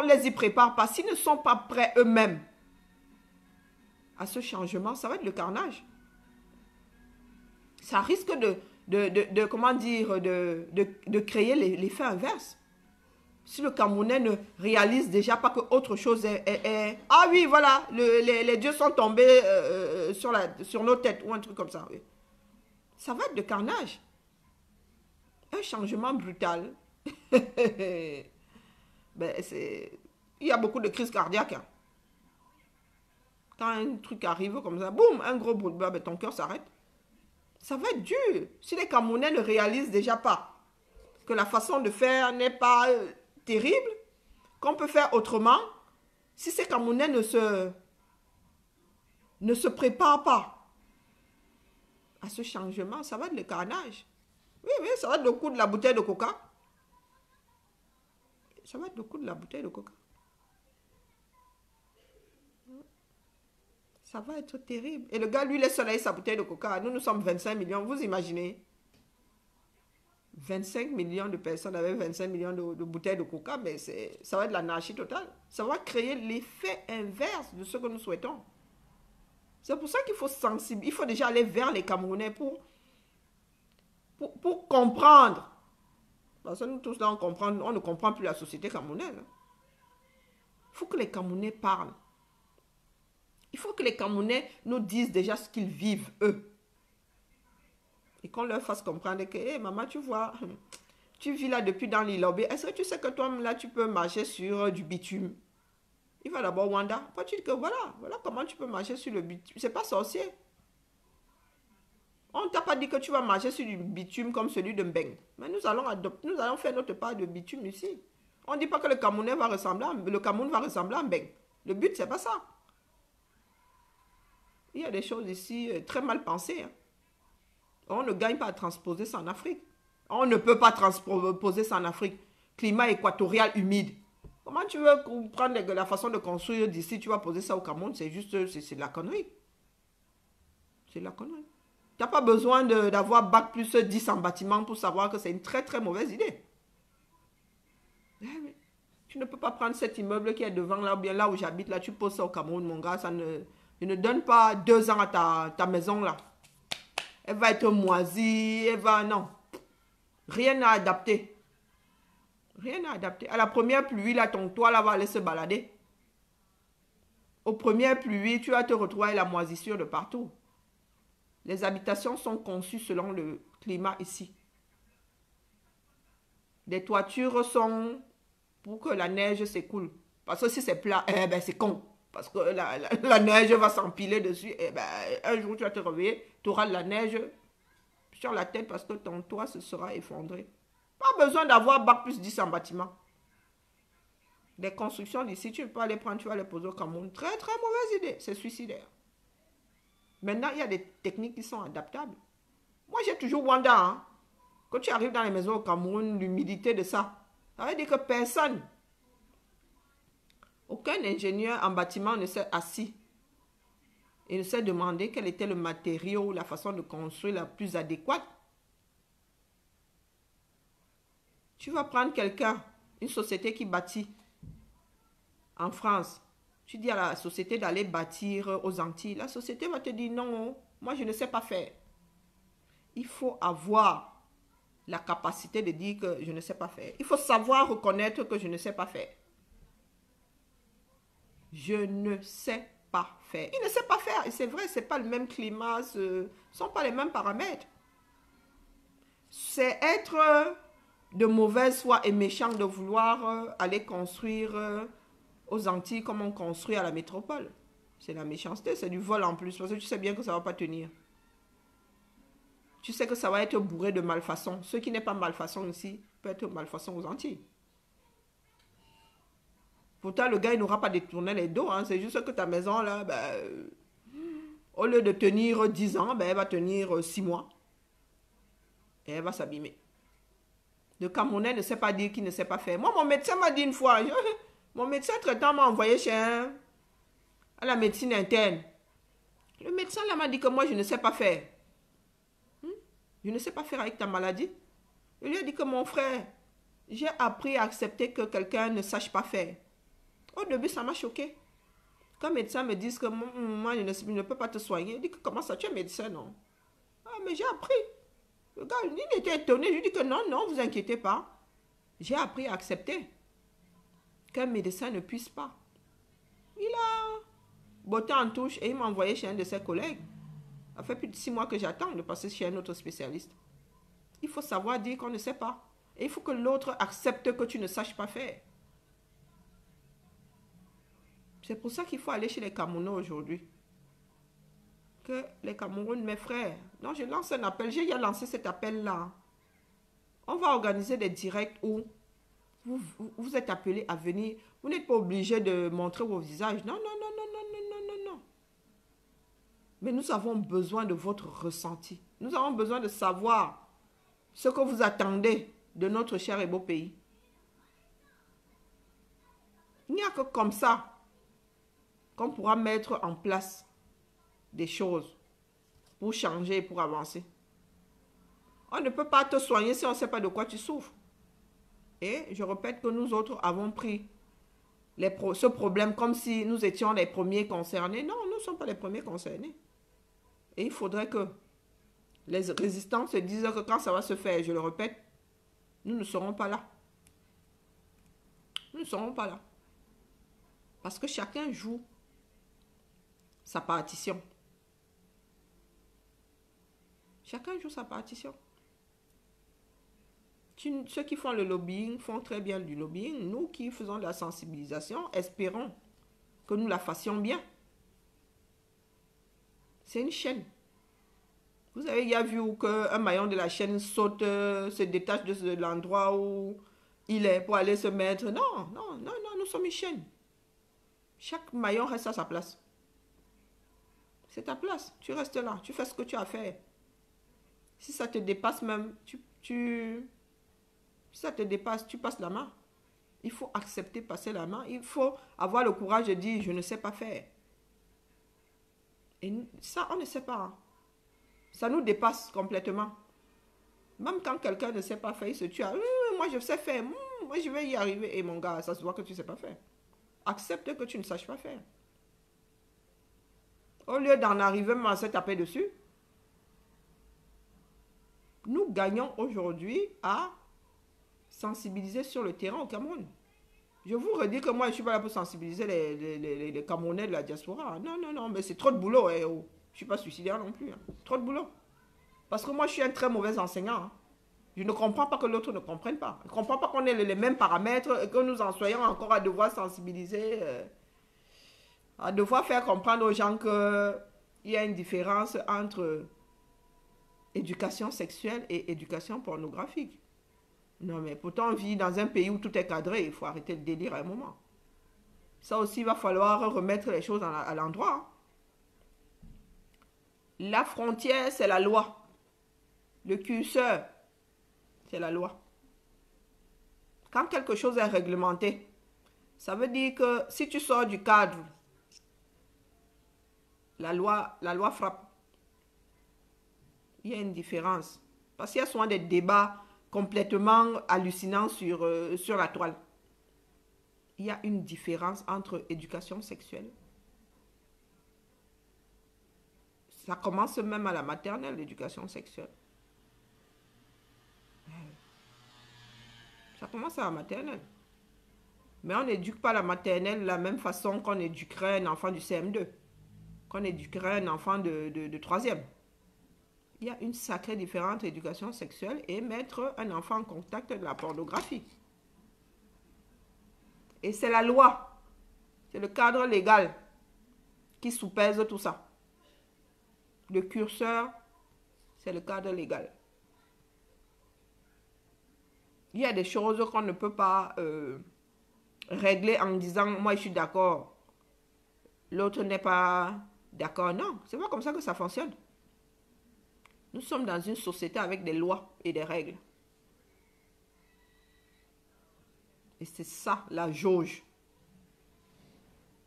les y prépare pas, s'ils ne sont pas prêts eux-mêmes à ce changement, ça va être le carnage. Ça risque comment dire, de créer l'effet inverse. Si le Camerounais ne réalise déjà pas qu'autre chose est... Ah oui, voilà, les dieux sont tombés sur nos têtes, ou un truc comme ça. Oui. Ça va être de carnage. Un changement brutal. Ben, il y a beaucoup de crises cardiaques. Hein. Quand un truc arrive comme ça, boum, un gros bout de bas, ben, ton cœur s'arrête. Ça va être dur. Si les Camerounais ne réalisent déjà pas que la façon de faire n'est pas terrible, qu'on peut faire autrement, si ces Camerounais ne se préparent pas à ce changement, ça va être le carnage. Oui, oui, ça va être le coup de la bouteille de coca. Ça va être le coup de la bouteille de coca. Ça va être terrible. Et le gars, lui, laisse soleil sa bouteille de coca. Nous sommes 25 millions. Vous imaginez? 25 millions de personnes avec 25 millions de bouteilles de coca, mais ça va être l'anarchie totale. Ça va créer l'effet inverse de ce que nous souhaitons. C'est pour ça qu'il faut sensibiliser. Il faut déjà aller vers les Camerounais pour comprendre. Parce que nous tous là, on ne comprend plus la société camerounaise. Il faut que les Camerounais parlent. Il faut que les Camerounais nous disent déjà ce qu'ils vivent, eux. Et qu'on leur fasse comprendre que, hé, maman, tu vois, Tu vis là depuis dans l'Ilobé. Est-ce que tu sais que toi, là, tu peux marcher sur du bitume? Il va d'abord Wanda. Après, tu dis que voilà comment tu peux marcher sur le bitume. C'est pas sorcier. On ne t'a pas dit que tu vas marcher sur du bitume comme celui de Mbeng. Mais nous allons faire notre part de bitume ici. On ne dit pas que le Cameroun va ressembler à Mbeng. Le but, c'est pas ça. Il y a des choses ici très mal pensées. Hein. On ne gagne pas à transposer ça en Afrique. On ne peut pas transposer ça en Afrique. Climat équatorial humide. Comment tu veux prendre la façon de construire d'ici, tu vas poser ça au Cameroun? C'est juste, c'est de la connerie. C'est de la connerie. Tu n'as pas besoin d'avoir bac plus 10 en bâtiment pour savoir que c'est une très très mauvaise idée. Tu ne peux pas prendre cet immeuble qui est devant là, ou bien là où j'habite, là, tu poses ça au Cameroun, mon gars. Je ne donne pas 2 ans à ta maison là. Elle va être moisie, non. Rien à adapter. Rien à adapter. À la première pluie, là, ton toit là va aller se balader. Aux premières pluies, tu vas te retrouver avec la moisissure de partout. Les habitations sont conçues selon le climat ici. Les toitures sont pour que la neige s'écoule. Parce que si c'est plat, c'est con. Parce que la neige va s'empiler dessus. Un jour, tu vas te réveiller, tu auras de la neige sur la tête parce que ton toit se sera effondré. Pas besoin d'avoir bac plus 10 en bâtiment. Les constructions d'ici, tu ne peux pas les prendre, tu vas les poser au Cameroun. Très, très mauvaise idée. C'est suicidaire. Maintenant, il y a des techniques qui sont adaptables. Moi, j'ai toujours Wanda. Hein. Quand tu arrives dans les maisons au Cameroun, l'humidité de ça, ça veut dire que personne, aucun ingénieur en bâtiment ne s'est assis et ne s'est demandé quel était le matériau, la façon de construire la plus adéquate. Tu vas prendre quelqu'un, une société qui bâtit en France. Tu dis à la société d'aller bâtir aux Antilles. La société va te dire non, moi je ne sais pas faire. Il faut avoir la capacité de dire que je ne sais pas faire. Il faut savoir reconnaître que je ne sais pas faire. Je ne sais pas faire. Il ne sait pas faire. Et c'est vrai, ce n'est pas le même climat, ce ne sont pas les mêmes paramètres. C'est être de mauvaise foi et méchant de vouloir aller construire aux Antilles comme on construit à la métropole. C'est la méchanceté, c'est du vol en plus, parce que tu sais bien que ça ne va pas tenir. Tu sais que ça va être bourré de malfaçon. Ce qui n'est pas malfaçon ici peut être malfaçon aux Antilles. Pourtant, le gars, il n'aura pas détourné les dos. Hein. C'est juste que ta maison, là, au lieu de tenir 10 ans, elle va tenir 6 mois. Et elle va s'abîmer. Le Camerounais ne sait pas dire qu'il ne sait pas faire. Moi, mon médecin m'a dit une fois, mon médecin traitant m'a envoyé à la médecine interne. Le médecin là m'a dit que moi, je ne sais pas faire. Je ne sais pas faire avec ta maladie. Il lui a dit que mon frère, j'ai appris à accepter que quelqu'un ne sache pas faire. Au début, ça m'a choqué. Quand le médecin me dit que moi, je ne peux pas te soigner, il dit que comment ça, tu es médecin, non? Ah, mais j'ai appris. Le gars, il était étonné. Je lui dis que non, vous inquiétez pas. J'ai appris à accepter qu'un médecin ne puisse pas. Il a botté en touche et il m'a envoyé chez un de ses collègues. Ça fait plus de 6 mois que j'attends de passer chez un autre spécialiste. Il faut savoir dire qu'on ne sait pas. Et il faut que l'autre accepte que tu ne saches pas faire. C'est pour ça qu'il faut aller chez les Camerounais aujourd'hui. Que les Camerounais, mes frères, non, je lance un appel. J'ai déjà lancé cet appel-là. On va organiser des directs où vous êtes appelés à venir. Vous n'êtes pas obligés de montrer vos visages. Non. Mais nous avons besoin de votre ressenti. Nous avons besoin de savoir ce que vous attendez de notre cher et beau pays. Il n'y a que comme ça qu'on pourra mettre en place des choses pour changer, pour avancer. On ne peut pas te soigner si on ne sait pas de quoi tu souffres. Et je répète que nous autres avons pris ce problème comme si nous étions les premiers concernés. Non, nous ne sommes pas les premiers concernés. Et il faudrait que les résistants se disent que quand ça va se faire, je le répète, nous ne serons pas là. Nous ne serons pas là. Parce que chacun joue sa partition. Chacun joue sa partition. Ceux qui font le lobbying font très bien du lobbying. Nous qui faisons de la sensibilisation, espérons que nous la fassions bien. C'est une chaîne. Vous avez déjà vu qu'un maillon de la chaîne saute, se détache de l'endroit où il est pour aller se mettre. Non, non, non, non, nous sommes une chaîne. Chaque maillon reste à sa place. C'est ta place. Tu restes là. Tu fais ce que tu as à faire. Si ça te dépasse même, si ça te dépasse, tu passes la main. Il faut accepter passer la main. Il faut avoir le courage de dire, je ne sais pas faire. Et ça, on ne sait pas. Hein. Ça nous dépasse complètement. Même quand quelqu'un ne sait pas faire, il se tue. Moi, je sais faire. Moi, je vais y arriver. Et mon gars, ça se voit que tu ne sais pas faire. Accepte que tu ne saches pas faire. Au lieu d'en arriver à se taper dessus, nous gagnons aujourd'hui à sensibiliser sur le terrain au Cameroun. Je vous redis que moi, je ne suis pas là pour sensibiliser les Camerounais de la diaspora. Non, non, non, mais c'est trop de boulot. Je ne suis pas suicidaire non plus. Hein. Trop de boulot. Parce que moi, je suis un très mauvais enseignant. Hein. Je ne comprends pas que l'autre ne comprenne pas. Je ne comprends pas qu'on ait les mêmes paramètres et que nous en soyons encore à devoir sensibiliser, à devoir faire comprendre aux gens qu'il y a une différence entre éducation sexuelle et éducation pornographique. Non, mais pourtant, on vit dans un pays où tout est cadré. Il faut arrêter le délire à un moment. Ça aussi, il va falloir remettre les choses à l'endroit. Hein. La frontière, c'est la loi. Le curseur, c'est la loi. Quand quelque chose est réglementé, ça veut dire que si tu sors du cadre, la loi frappe. Il y a une différence. Parce qu'il y a souvent des débats complètement hallucinants sur la toile. Il y a une différence entre éducation sexuelle. Ça commence même à la maternelle, l'éducation sexuelle. Ça commence à la maternelle. Mais on n'éduque pas la maternelle de la même façon qu'on éduquerait un enfant du CM2. Qu'on éduquerait un enfant de 3e. Il y a une sacrée différence entre éducation sexuelle et mettre un enfant en contact de la pornographie. Et c'est la loi, c'est le cadre légal qui soupèse tout ça. Le curseur, c'est le cadre légal. Il y a des choses qu'on ne peut pas régler en disant « moi je suis d'accord », l'autre n'est pas d'accord. Non, c'est pas comme ça que ça fonctionne. Nous sommes dans une société avec des lois et des règles. Et c'est ça, la jauge.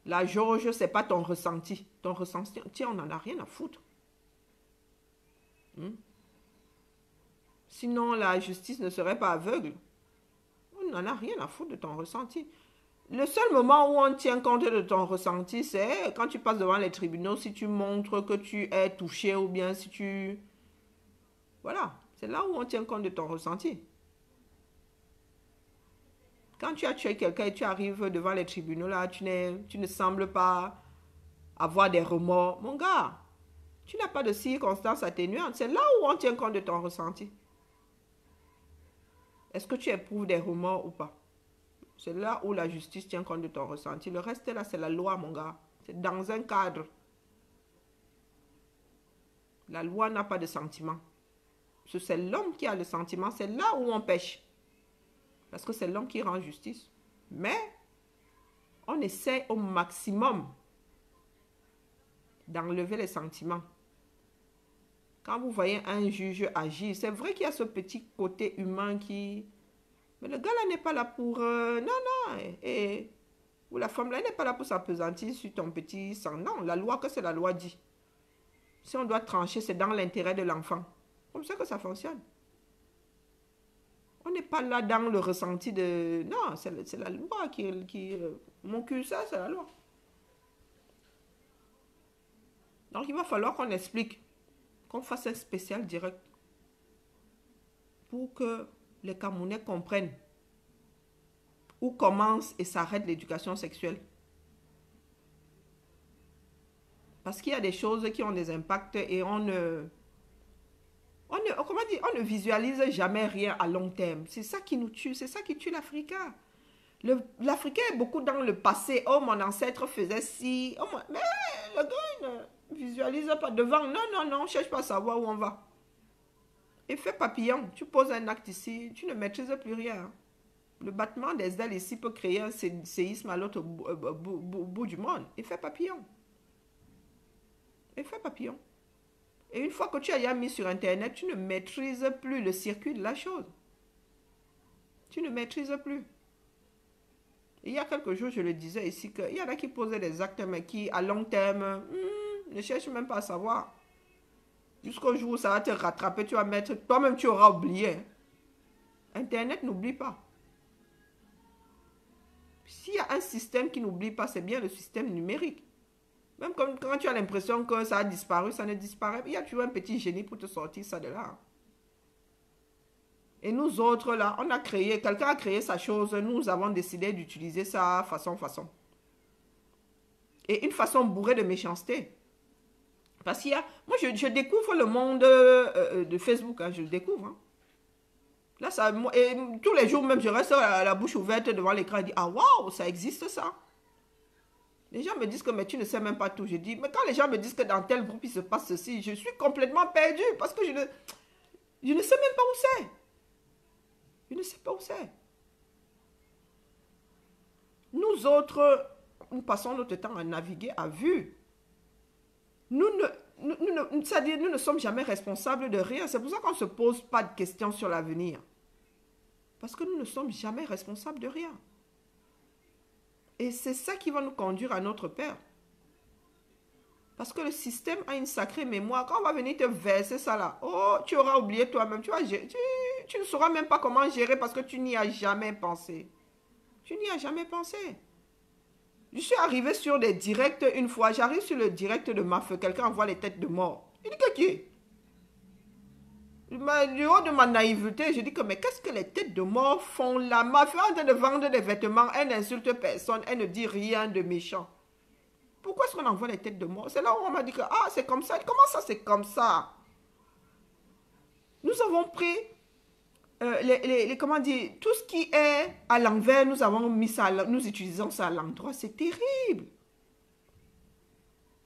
La jauge, c'est pas ton ressenti. Ton ressenti, tiens, on n'en a rien à foutre. Sinon, la justice ne serait pas aveugle. On n'en a rien à foutre de ton ressenti. Le seul moment où on tient compte de ton ressenti, c'est quand tu passes devant les tribunaux, si tu montres que tu es touché ou bien si tu... Voilà, c'est là où on tient compte de ton ressenti. Quand tu as tué quelqu'un et tu arrives devant les tribunaux, là, tu ne sembles pas avoir des remords. Mon gars, tu n'as pas de circonstances atténuantes. C'est là où on tient compte de ton ressenti. Est-ce que tu éprouves des remords ou pas? C'est là où la justice tient compte de ton ressenti. Le reste, là, c'est la loi, mon gars. C'est dans un cadre. La loi n'a pas de sentiment. C'est l'homme qui a le sentiment. C'est là où on pêche. Parce que c'est l'homme qui rend justice. Mais, on essaie au maximum d'enlever les sentiments. Quand vous voyez un juge agir, c'est vrai qu'il y a ce petit côté humain qui... Mais le gars là n'est pas là pour... non, non. Ou la femme là n'est pas là pour s'appesantir sur ton petit sang. Non, la loi, que c'est la loi dit. Si on doit trancher, c'est dans l'intérêt de l'enfant. Comme ça que ça fonctionne. On n'est pas là dans le ressenti de... Non, c'est la loi qui mon cul, ça, c'est la loi. Donc, il va falloir qu'on explique, qu'on fasse un spécial direct pour que les Camerounais comprennent où commence et s'arrête l'éducation sexuelle. Parce qu'il y a des choses qui ont des impacts et on ne Comment dire, on ne visualise jamais rien à long terme. C'est ça qui nous tue, c'est ça qui tue l'Africain. L'Africain est beaucoup dans le passé. Oh, mon ancêtre faisait ci. Oh, mais le gars ne visualise pas devant. Non, non, non, cherche pas à savoir où on va. Effet papillon, tu poses un acte ici, tu ne maîtrises plus rien. Le battement des ailes ici peut créer un séisme à l'autre bout du monde. Effet papillon. Effet papillon. Et une fois que tu as mis sur Internet, tu ne maîtrises plus le circuit de la chose. Tu ne maîtrises plus. Il y a quelques jours, je le disais ici, qu'il y en a qui posaient des actes, mais qui, à long terme, ne cherchent même pas à savoir. Jusqu'au jour où ça va te rattraper, tu vas mettre... Toi-même, tu auras oublié. Internet n'oublie pas. S'il y a un système qui n'oublie pas, c'est bien le système numérique. Même quand tu as l'impression que ça a disparu, ça ne disparaît. Il y a toujours un petit génie pour te sortir ça de là. Et nous autres, là, on a créé, quelqu'un a créé sa chose, nous avons décidé d'utiliser ça façon. Et une façon bourrée de méchanceté. Parce qu'il y a... Moi, je découvre le monde de Facebook, hein, je le découvre. Hein. Là, ça... Et tous les jours, même, je reste la bouche ouverte devant l'écran et dis, ah, waouh, ça existe, ça. Les gens me disent que mais tu ne sais même pas tout. Je dis, mais quand les gens me disent que dans tel groupe, il se passe ceci, je suis complètement perdu parce que je ne sais même pas où c'est. Je ne sais pas où c'est. Nous autres, nous passons notre temps à naviguer à vue. C'est-à-dire, nous ne sommes jamais responsables de rien. C'est pour ça qu'on ne se pose pas de questions sur l'avenir. Parce que nous ne sommes jamais responsables de rien. Et c'est ça qui va nous conduire à notre perte. Parce que le système a une sacrée mémoire. Quand on va venir te verser ça là, oh, tu auras oublié toi-même. Tu ne sauras même pas comment gérer parce que tu n'y as jamais pensé. Tu n'y as jamais pensé. Je suis arrivé sur des directs une fois. J'arrive sur le direct de Mafeu. Quelqu'un envoie les têtes de mort. Il dit que qui est? Du haut de ma naïveté, je dis que mais qu'est-ce que les têtes de mort font là? Mafeu est en train de vendre des vêtements. Elle n'insulte personne. Elle ne dit rien de méchant. Pourquoi est-ce qu'on envoie les têtes de mort? C'est là où on m'a dit que ah, c'est comme ça. Comment ça, c'est comme ça? Nous avons pris comment dire, tout ce qui est à l'envers, nous avons mis ça, nous utilisons ça à l'endroit. C'est terrible.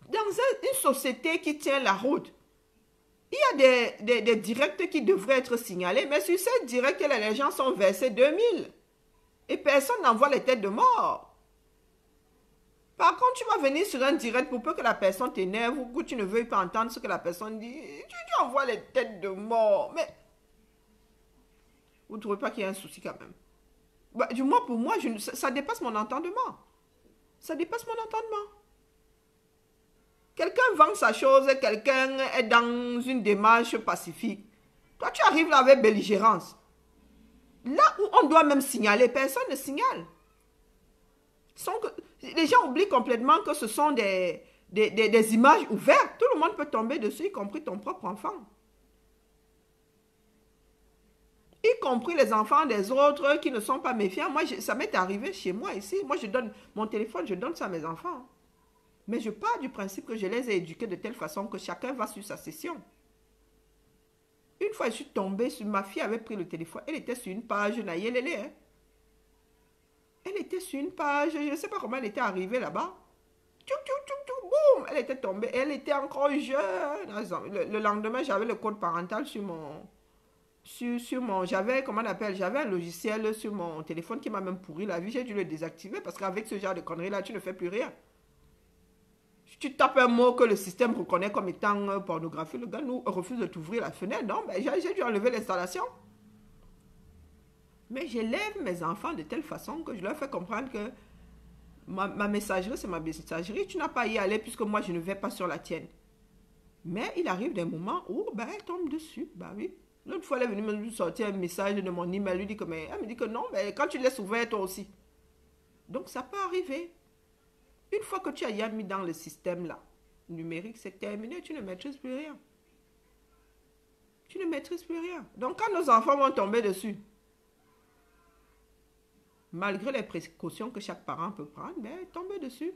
Dans une société qui tient la route, il y a des directs qui devraient être signalés, mais sur ces directs, les gens sont versés 2000. Et personne n'envoie les têtes de mort. Par contre, tu vas venir sur un direct pour peu que la personne t'énerve ou que tu ne veuilles pas entendre ce que la personne dit. Tu envoies les têtes de mort. Mais vous ne trouvez pas qu'il y a un souci quand même? Bah, du moins, pour moi, ça dépasse mon entendement. Ça dépasse mon entendement. Quelqu'un vend sa chose, quelqu'un est dans une démarche pacifique. Toi, tu arrives là avec belligérance. Là où on doit même signaler, personne ne signale. Les gens oublient complètement que ce sont des images ouvertes. Tout le monde peut tomber dessus, y compris ton propre enfant. Y compris les enfants des autres qui ne sont pas méfiants. Moi, ça m'est arrivé chez moi ici. Moi, je donne mon téléphone, je donne ça à mes enfants. Mais je pars du principe que je les ai éduqués de telle façon que chacun va sur sa session. Une fois, je suis tombée sur... Ma fille avait pris le téléphone. Elle était sur une page Nayelele. Hein. Elle était sur une page. Je ne sais pas comment elle était arrivée là-bas. Boum! Elle était tombée. Elle était encore jeune. Le lendemain, j'avais le code parental sur mon... J'avais, comment on appelle, j'avais un logiciel sur mon téléphone qui m'a même pourri la vie. J'ai dû le désactiver parce qu'avec ce genre de conneries là, tu ne fais plus rien. Tu tapes un mot que le système reconnaît comme étant pornographie, le gars nous refuse de t'ouvrir la fenêtre. Non, ben j'ai dû enlever l'installation. Mais j'élève mes enfants de telle façon que je leur fais comprendre que ma messagerie, c'est ma messagerie. Tu n'as pas à y aller puisque moi, je ne vais pas sur la tienne. Mais il arrive des moments où ben, elle tombe dessus. Ben oui. L'autre fois, elle est venue me sortir un message de mon email. Elle lui dit que, mais, elle me dit que non, mais quand tu laisses ouvert, toi aussi. Donc, ça peut arriver. Une fois que tu as mis dans le système là, numérique, c'est terminé, tu ne maîtrises plus rien. Tu ne maîtrises plus rien. Donc quand nos enfants vont tomber dessus, malgré les précautions que chaque parent peut prendre, ben, tomber dessus.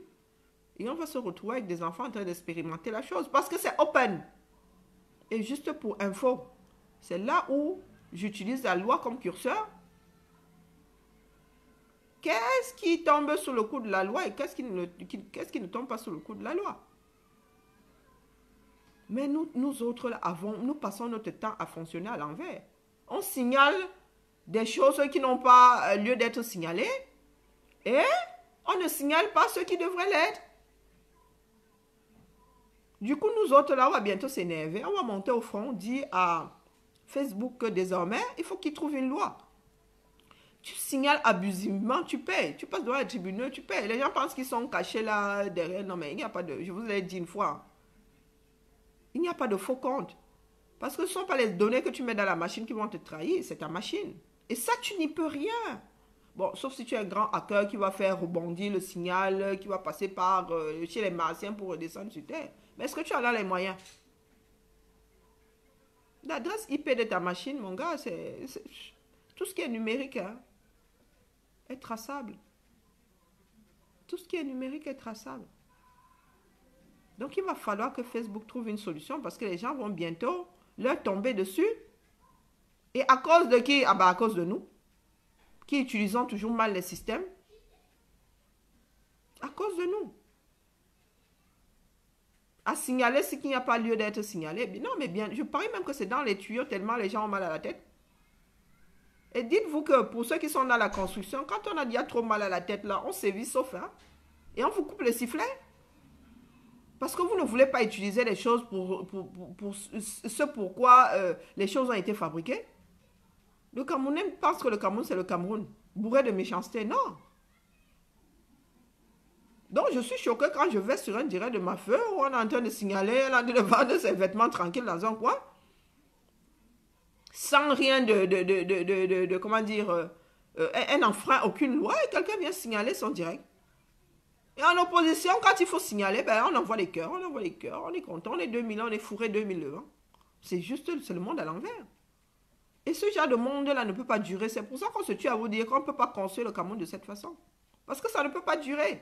Et on va se retrouver avec des enfants en train d'expérimenter la chose. Parce que c'est open. Et juste pour info, C'est là où j'utilise la loi comme curseur. Qu'est-ce qui tombe sous le coup de la loi et qu'est-ce qui ne tombe pas sous le coup de la loi? Mais nous autres, là, nous passons notre temps à fonctionner à l'envers. On signale des choses qui n'ont pas lieu d'être signalées et on ne signale pas ceux qui devraient l'être. Du coup, nous autres, là, on va bientôt s'énerver. On va monter au front, dire à Facebook que désormais, il faut qu'il trouve une loi. Tu signales abusivement, tu payes. Tu passes devant les tribunaux, tu payes. Les gens pensent qu'ils sont cachés là derrière. Non, mais il n'y a pas de... Je vous l'ai dit une fois. Il n'y a pas de faux compte. Parce que ce ne sont pas les données que tu mets dans la machine qui vont te trahir. C'est ta machine. Et ça, tu n'y peux rien. Bon, sauf si tu es un grand hacker qui va faire rebondir le signal, qui va passer par chez les martiens pour redescendre sur Terre. Mais est-ce que tu en as les moyens? L'adresse IP de ta machine, mon gars, c'est tout ce qui est numérique, hein, est traçable. Tout ce qui est numérique est traçable. Donc, il va falloir que Facebook trouve une solution parce que les gens vont bientôt leur tomber dessus. Et à cause de qui? Ah bah à cause de nous, qui utilisons toujours mal les systèmes. À cause de nous. À signaler ce qui n'a pas lieu d'être signalé. Non, mais bien, je parie même que c'est dans les tuyaux tellement les gens ont mal à la tête. Et dites-vous que pour ceux qui sont dans la construction, quand on a déjà trop mal à la tête là, on sévit sauf, hein, et on vous coupe les sifflets. Parce que vous ne voulez pas utiliser les choses pour ce pourquoi les choses ont été fabriquées. Le Camerounais pense que le Cameroun, c'est le Cameroun. Bourré de méchanceté, non. Donc, je suis choquée quand je vais sur un direct de ma feu où on est en train de signaler, elle est en train de vendre ses vêtements tranquilles dans un coin. Sans rien comment dire, un enfreint, aucune loi, et quelqu'un vient signaler son direct. Et en opposition, quand il faut signaler, ben, on envoie les cœurs, on est content, on est 2 millions, on est fourré 2000 euros. C'est juste, c'est le monde à l'envers. Et ce genre de monde-là ne peut pas durer. C'est pour ça qu'on se tue à vous dire qu'on ne peut pas construire le Cameroun de cette façon. Parce que ça ne peut pas durer.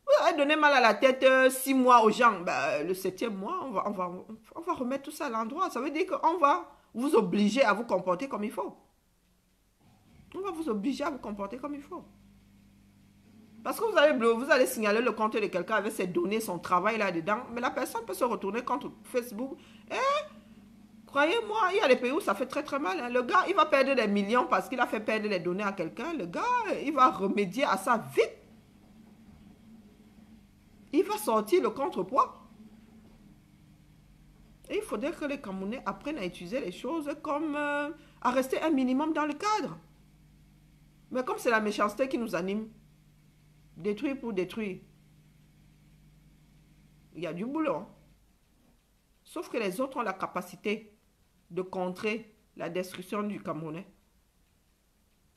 Vous avez donné mal à la tête 6 mois aux gens. Ben, le 7e mois, on va remettre tout ça à l'endroit. Ça veut dire qu'on va vous obliger à vous comporter comme il faut. On va vous obliger à vous comporter comme il faut. Parce que vous allez signaler le compte de quelqu'un avec ses données, son travail là-dedans. Mais la personne peut se retourner contre Facebook. Croyez-moi, il y a des pays où ça fait très très mal. Hein. Le gars, il va perdre des millions parce qu'il a fait perdre les données à quelqu'un. Le gars, il va remédier à ça vite. Il va sortir le contrepoids. Et il faudrait que les Camerounais apprennent à utiliser les choses comme à rester un minimum dans le cadre. Mais comme c'est la méchanceté qui nous anime, détruire pour détruire, il y a du boulot. Sauf que les autres ont la capacité de contrer la destruction du Camerounais.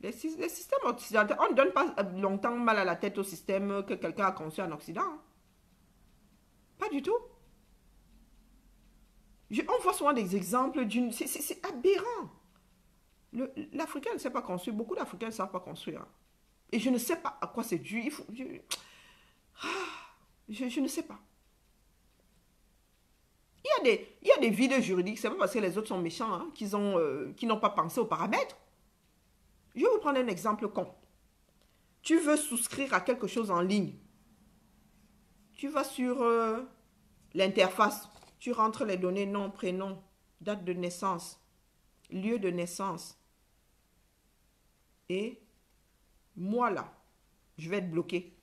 Les systèmes occidentaux, on ne donne pas longtemps mal à la tête au système que quelqu'un a conçu en Occident. Hein. Pas du tout. On voit souvent des exemples d'une... C'est aberrant. L'Africain ne sait pas construire. Beaucoup d'Africains ne savent pas construire. Hein. Et je ne sais pas à quoi c'est dû. Je ne sais pas. Il y a des vides juridiques. C'est pas parce que les autres sont méchants hein, qu'ils n'ont pas pensé aux paramètres. Je vais vous prendre un exemple con. Tu veux souscrire à quelque chose en ligne. Tu vas sur l'interface. Tu rentres les données nom, prénom, date de naissance, lieu de naissance. Et moi là, je vais être bloqué.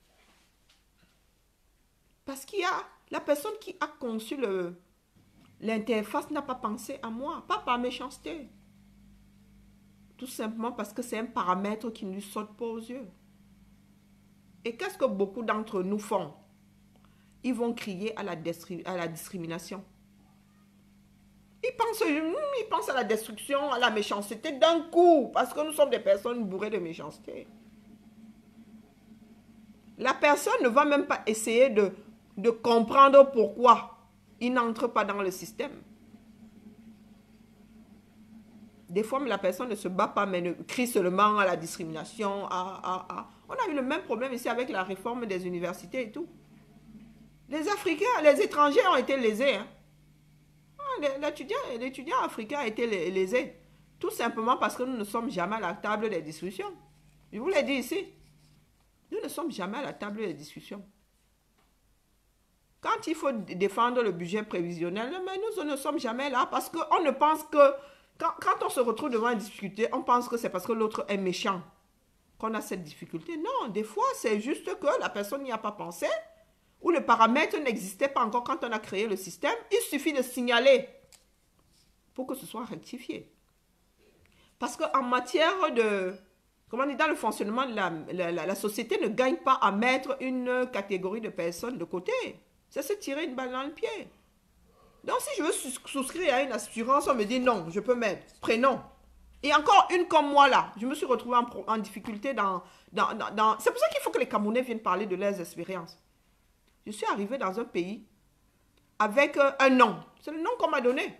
Parce qu'il y a la personne qui a conçu l'interface n'a pas pensé à moi, pas par méchanceté. Tout simplement parce que c'est un paramètre qui ne lui saute pas aux yeux. Et qu'est-ce que beaucoup d'entre nous font? Ils vont crier à la discrimination. Ils pensent à la destruction, à la méchanceté d'un coup, parce que nous sommes des personnes bourrées de méchanceté. La personne ne va même pas essayer de comprendre pourquoi il n'entre pas dans le système. Des fois, la personne ne se bat pas, mais ne crie seulement à la discrimination. On a eu le même problème ici avec la réforme des universités et tout. Les Africains, les étrangers ont été lésés. Hein. l'étudiant africain a été lésé. Tout simplement parce que nous ne sommes jamais à la table des discussions. Je vous l'ai dit ici. Nous ne sommes jamais à la table des discussions. Quand il faut défendre le budget prévisionnel, mais nous ne sommes jamais là parce qu'on ne pense que... Quand on se retrouve devant une difficulté, on pense que c'est parce que l'autre est méchant qu'on a cette difficulté. Non, des fois, c'est juste que la personne n'y a pas pensé ou le paramètre n'existait pas encore quand on a créé le système. Il suffit de signaler pour que ce soit rectifié. Parce qu'en matière de... Comment dire, dans le fonctionnement de la société ne gagne pas à mettre une catégorie de personnes de côté. C'est se tirer une balle dans le pied. Donc, si je veux souscrire à une assurance, on me dit non, je peux mettre prénom. Et encore une comme moi là, je me suis retrouvée en difficulté dans... C'est pour ça qu'il faut que les Camerounais viennent parler de leurs expériences. Je suis arrivée dans un pays avec un nom. C'est le nom qu'on m'a donné.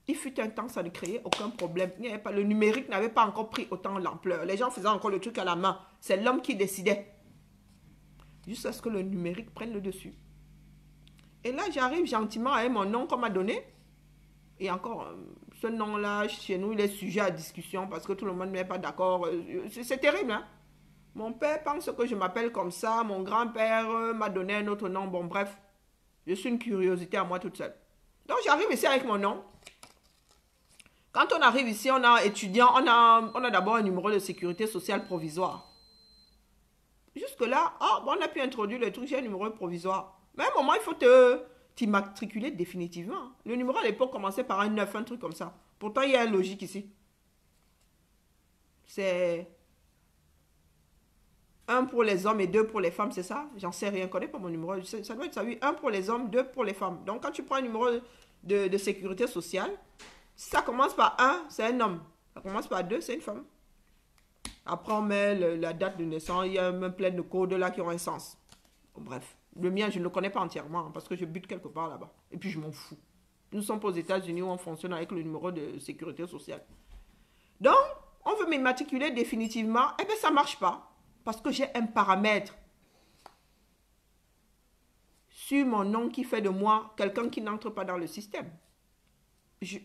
Il fut un temps, ça ne créait aucun problème. Le numérique n'avait pas encore pris autant l'ampleur. Les gens faisaient encore le truc à la main. C'est l'homme qui décidait. Jusqu'à ce que le numérique prenne le dessus. Et là, j'arrive gentiment avec mon nom qu'on m'a donné. Et encore, ce nom-là, chez nous, il est sujet à discussion parce que tout le monde n'est pas d'accord. C'est terrible, hein? Mon père pense que je m'appelle comme ça. Mon grand-père m'a donné un autre nom. Bon, bref. Je suis une curiosité à moi toute seule. Donc, j'arrive ici avec mon nom. Quand on arrive ici, on a étudiant, on a d'abord un numéro de sécurité sociale provisoire. Jusque-là, on a pu introduire le truc, j'ai un numéro provisoire. Mais à un moment, il faut t'immatriculer définitivement. Le numéro à l'époque commençait par un 9, un truc comme ça. Pourtant, il y a une logique ici. C'est 1 pour les hommes et 2 pour les femmes, c'est ça? J'en sais rien, je ne connais pas mon numéro. Ça doit être ça, oui. 1 pour les hommes, 2 pour les femmes. Donc, quand tu prends un numéro de sécurité sociale, si ça commence par 1, c'est un homme. Ça commence par 2, c'est une femme. Après, on met la date de naissance. Il y a même plein de codes là qui ont un sens. Bon, bref. Le mien, je ne le connais pas entièrement parce que je bute quelque part là-bas. Et puis, je m'en fous. Nous sommes aux États-Unis où on fonctionne avec le numéro de sécurité sociale. Donc, on veut m'immatriculer définitivement. Eh bien, ça ne marche pas. Parce que j'ai un paramètre sur mon nom qui fait de moi quelqu'un qui n'entre pas dans le système. Je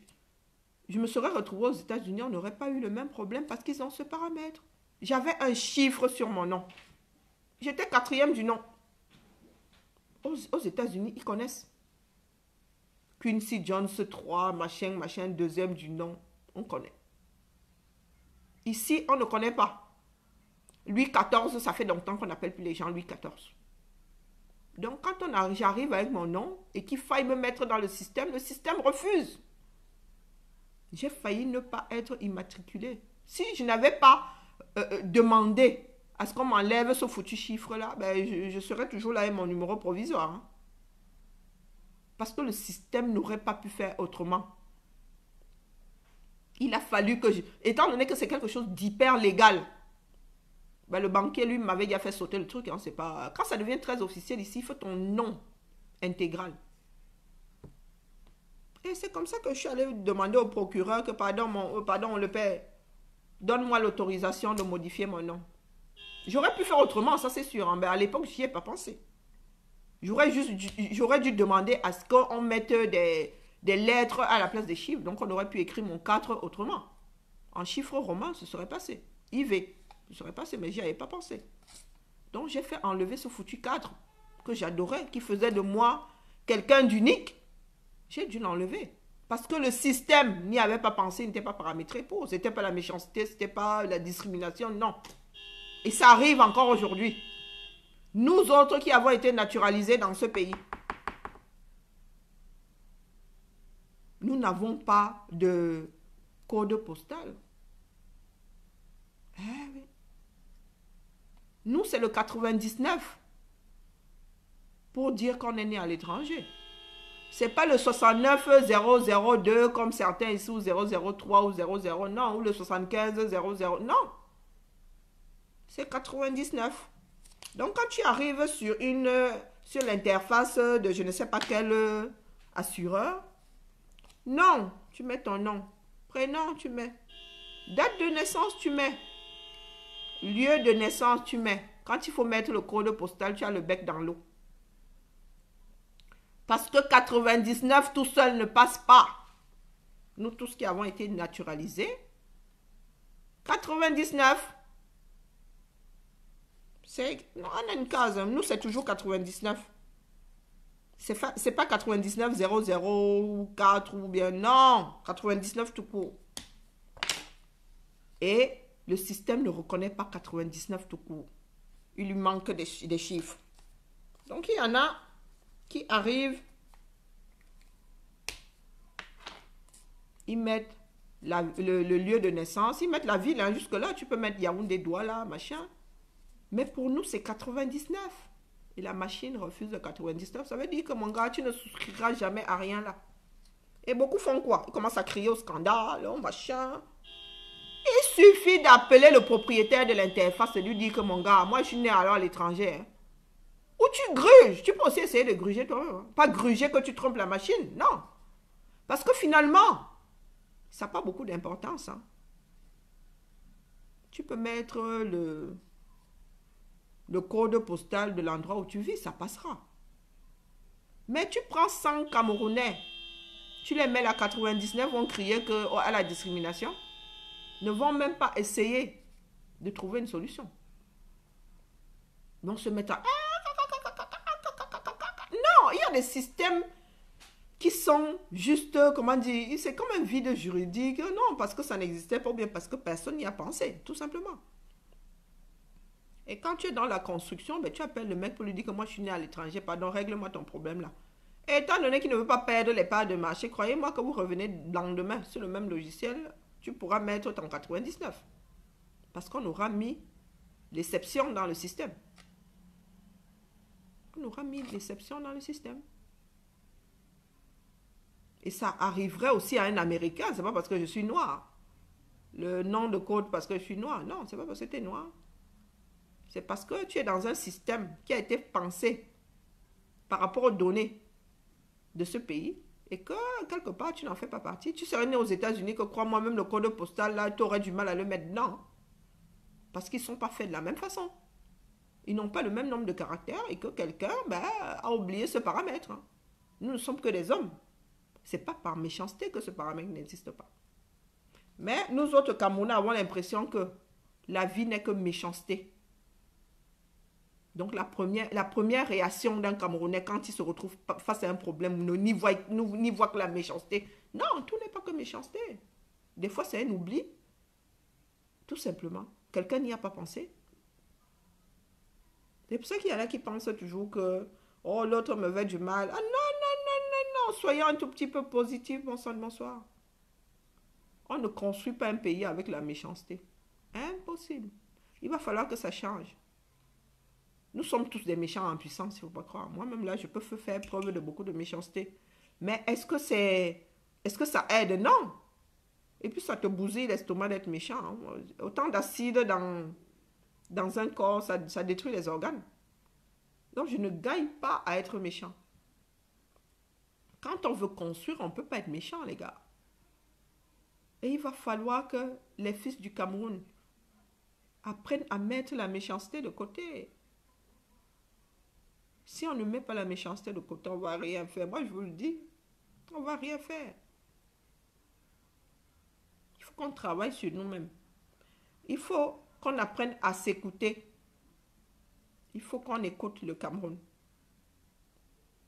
me serais retrouvée aux États-Unis, on n'aurait pas eu le même problème parce qu'ils ont ce paramètre. J'avais un chiffre sur mon nom. J'étais 4e du nom. Aux États-Unis, ils connaissent. Quincy Jones 3, machin, 2e du nom. On connaît. Ici, on ne connaît pas. Louis XIV, ça fait longtemps qu'on n'appelle plus les gens Louis XIV. Donc, quand j'arrive avec mon nom et qu'il faille me mettre dans le système refuse. J'ai failli ne pas être immatriculée. Si je n'avais pas demandé à ce qu'on m'enlève ce foutu chiffre-là, ben, je serais toujours là avec mon numéro provisoire. Hein. Parce que le système n'aurait pas pu faire autrement. Il a fallu que étant donné que c'est quelque chose d'hyper légal, ben, le banquier, lui, m'avait déjà fait sauter le truc. Hein, c'est pas... Quand ça devient très officiel ici, il faut ton nom intégral. Et c'est comme ça que je suis allée demander au procureur que, pardon, le père, donne-moi l'autorisation de modifier mon nom. J'aurais pu faire autrement, ça c'est sûr. Hein, mais à l'époque, je n'y ai pas pensé. J'aurais dû demander à ce qu'on mette des lettres à la place des chiffres. Donc, on aurait pu écrire mon 4 autrement. En chiffre romain, ce serait passé. IV, ce serait passé, mais j'y avais pas pensé. Donc, j'ai fait enlever ce foutu 4 que j'adorais, qui faisait de moi quelqu'un d'unique. J'ai dû l'enlever. Parce que le système n'y avait pas pensé, n'était pas paramétré pour. Ce n'était pas la méchanceté, ce n'était pas la discrimination, non. Et ça arrive encore aujourd'hui. Nous autres qui avons été naturalisés dans ce pays, nous n'avons pas de code postal. Eh oui. Nous, c'est le 99 pour dire qu'on est né à l'étranger. Ce n'est pas le 69002 comme certains ici, ou 003 ou 00, non, ou le 7500, non. C'est 99. Donc, quand tu arrives sur l'interface de je ne sais pas quel assureur, non, tu mets ton nom. Prénom, tu mets. Date de naissance, tu mets. Lieu de naissance, tu mets. Quand il faut mettre le code postal, tu as le bec dans l'eau. Parce que 99 tout seul ne passe pas. Nous tous qui avons été naturalisés, 99, on a une case. Nous, c'est toujours 99. C'est pas 99 00 4 ou bien non. 99 tout court. Et le système ne reconnaît pas 99 tout court. Il lui manque des chiffres. Donc, il y en a qui arrivent. Ils mettent le lieu de naissance. Ils mettent la ville. Hein, jusque-là, tu peux mettre Yaoundé, Douala, machin. Mais pour nous, c'est 99. Et la machine refuse le 99. Ça veut dire que mon gars, tu ne souscriras jamais à rien là. Et beaucoup font quoi? Ils commencent à crier au scandale, au machin. Il suffit d'appeler le propriétaire de l'interface et lui dire que mon gars, moi je suis né alors à l'étranger. Hein. Ou tu gruges. Tu peux aussi essayer de gruger toi-même. Hein. Pas gruger que tu trompes la machine. Non. Parce que finalement, ça n'a pas beaucoup d'importance. Hein. Tu peux mettre le code postal de l'endroit où tu vis, ça passera. Mais tu prends 100 Camerounais, tu les mets à 99, vont crier à la discrimination, ne vont même pas essayer de trouver une solution. Vont se mettre à... Non, il y a des systèmes qui sont juste, comment dire, c'est comme un vide juridique. Non, parce que ça n'existait pas, bien parce que personne n'y a pensé, tout simplement. Et quand tu es dans la construction, ben, tu appelles le mec pour lui dire que moi je suis né à l'étranger, pardon, règle-moi ton problème là. Et étant donné qu'il ne veut pas perdre les parts de marché, croyez-moi que vous revenez le lendemain sur le même logiciel, tu pourras mettre ton 99. Parce qu'on aura mis l'exception dans le système. On aura mis l'exception dans le système. Et ça arriverait aussi à un Américain, c'est pas parce que je suis noir. Le nom de code parce que je suis noir. Non, c'est pas parce que tu es noir. C'est parce que tu es dans un système qui a été pensé par rapport aux données de ce pays et que quelque part tu n'en fais pas partie. Tu serais né aux États-Unis que crois-moi même le code postal là, tu aurais du mal à le mettre dedans. Parce qu'ils ne sont pas faits de la même façon. Ils n'ont pas le même nombre de caractères et que quelqu'un a oublié ce paramètre. Hein. Nous ne sommes que des hommes. Ce n'est pas par méchanceté que ce paramètre n'existe pas. Mais nous autres Camerounais avons l'impression que la vie n'est que méchanceté. Donc la première réaction d'un Camerounais quand il se retrouve face à un problème, n'y voit que la méchanceté. Non, tout n'est pas que méchanceté. Des fois c'est un oubli. Tout simplement. Quelqu'un n'y a pas pensé. C'est pour ça qu'il y en a qui pensent toujours que oh l'autre me veut du mal. Ah non, non, non, non, non. Soyons un tout petit peu positifs, bonsoir, bonsoir. On ne construit pas un pays avec la méchanceté. Impossible. Il va falloir que ça change. Nous sommes tous des méchants en puissance, il ne faut pas croire. Moi-même, là, je peux faire preuve de beaucoup de méchanceté. Mais est-ce que ça aide? Non. Et puis, ça te bousille l'estomac d'être méchant. Hein. Autant d'acide dans un corps, ça détruit les organes. Donc, je ne gagne pas à être méchant. Quand on veut construire, on ne peut pas être méchant, les gars. Et il va falloir que les fils du Cameroun apprennent à mettre la méchanceté de côté. Si on ne met pas la méchanceté de côté, on ne va rien faire. Moi, je vous le dis, on ne va rien faire. Il faut qu'on travaille sur nous-mêmes. Il faut qu'on apprenne à s'écouter. Il faut qu'on écoute le Cameroun.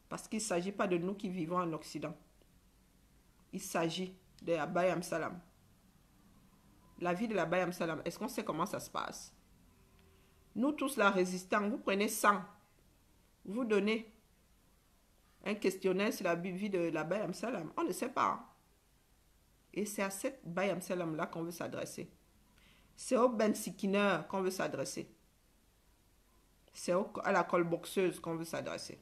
Parce qu'il ne s'agit pas de nous qui vivons en Occident. Il s'agit de la Baye Amsalam. La vie de la Baye Amsalam, est-ce qu'on sait comment ça se passe? Nous tous, la résistants, vous prenez 100. Vous donnez un questionnaire sur la vie de la Baye Amsalam. On ne sait pas. Et c'est à cette Baye Amsalam-là qu'on veut s'adresser. C'est au Ben Sikiner qu'on veut s'adresser. C'est à la colboxeuse qu'on veut s'adresser.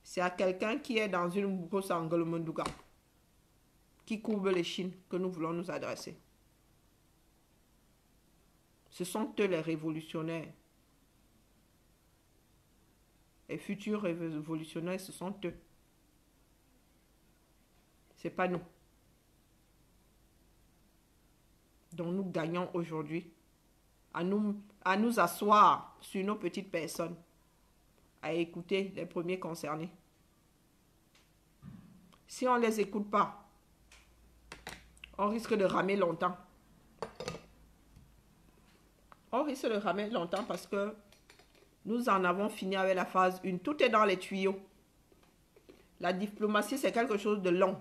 C'est à quelqu'un qui est dans une grosse Angolomondouga, qui courbe les chines, que nous voulons nous adresser. Ce sont eux les révolutionnaires. Les futurs révolutionnaires, ce sont eux. Ce n'est pas nous. Donc nous gagnons aujourd'hui à nous asseoir sur nos petites personnes, à écouter les premiers concernés Si on ne les écoute pas, on risque de ramer longtemps. On risque de ramer longtemps parce que nous en avons fini avec la phase 1. Tout est dans les tuyaux. La diplomatie, c'est quelque chose de long.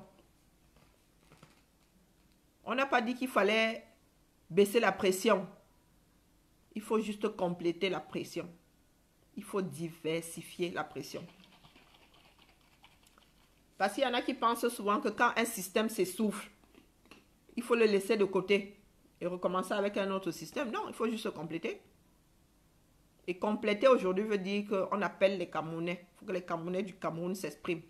On n'a pas dit qu'il fallait baisser la pression. Il faut juste compléter la pression. Il faut diversifier la pression. Parce qu'il y en a qui pensent souvent que quand un système s'essouffle, il faut le laisser de côté et recommencer avec un autre système. Non, il faut juste compléter. Et compléter aujourd'hui veut dire qu'on appelle les Camerounais. Il faut que les Camerounais du Cameroun s'expriment.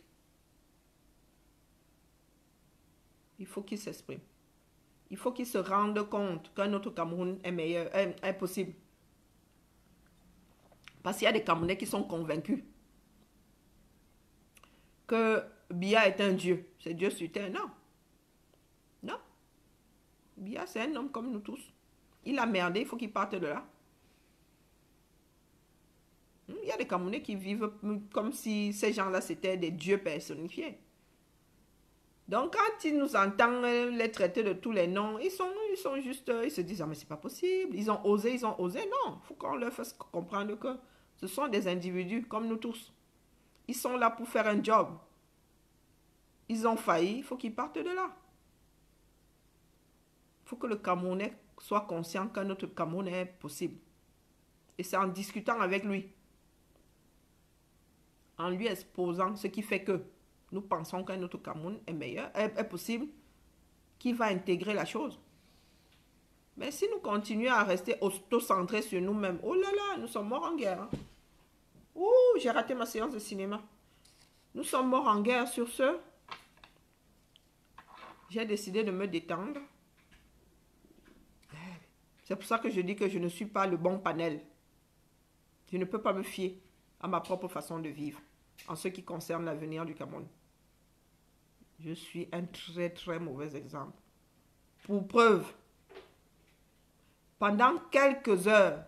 Il faut qu'ils s'expriment. Il faut qu'ils se rendent compte qu'un autre Cameroun est meilleur, est possible. Parce qu'il y a des Camerounais qui sont convaincus que Biya est un dieu. C'est Dieu sur terre. Non. Non. Biya, c'est un homme comme nous tous. Il a merdé, il faut qu'il parte de là. Il y a des Camerounais qui vivent comme si ces gens-là, c'était des dieux personnifiés. Donc, quand ils nous entendent les traiter de tous les noms, ils sont juste, ils se disent, ah, mais c'est pas possible. Ils ont osé. Non, il faut qu'on leur fasse comprendre que ce sont des individus comme nous tous. Ils sont là pour faire un job. Ils ont failli, il faut qu'ils partent de là. Il faut que le Camerounais soit conscient qu'un autre Cameroun est possible. Et c'est en discutant avec lui, en lui exposant ce qui fait que nous pensons qu'un autre Cameroun est meilleur, est possible, qui va intégrer la chose. Mais si nous continuons à rester auto-centrés sur nous-mêmes, oh là là, nous sommes morts en guerre. Hein. Ouh, j'ai raté ma séance de cinéma. Nous sommes morts en guerre sur ce. J'ai décidé de me détendre. C'est pour ça que je dis que je ne suis pas le bon panel. Je ne peux pas me fier à ma propre façon de vivre en ce qui concerne l'avenir du Cameroun. Je suis un très très mauvais exemple. Pour preuve, pendant quelques heures,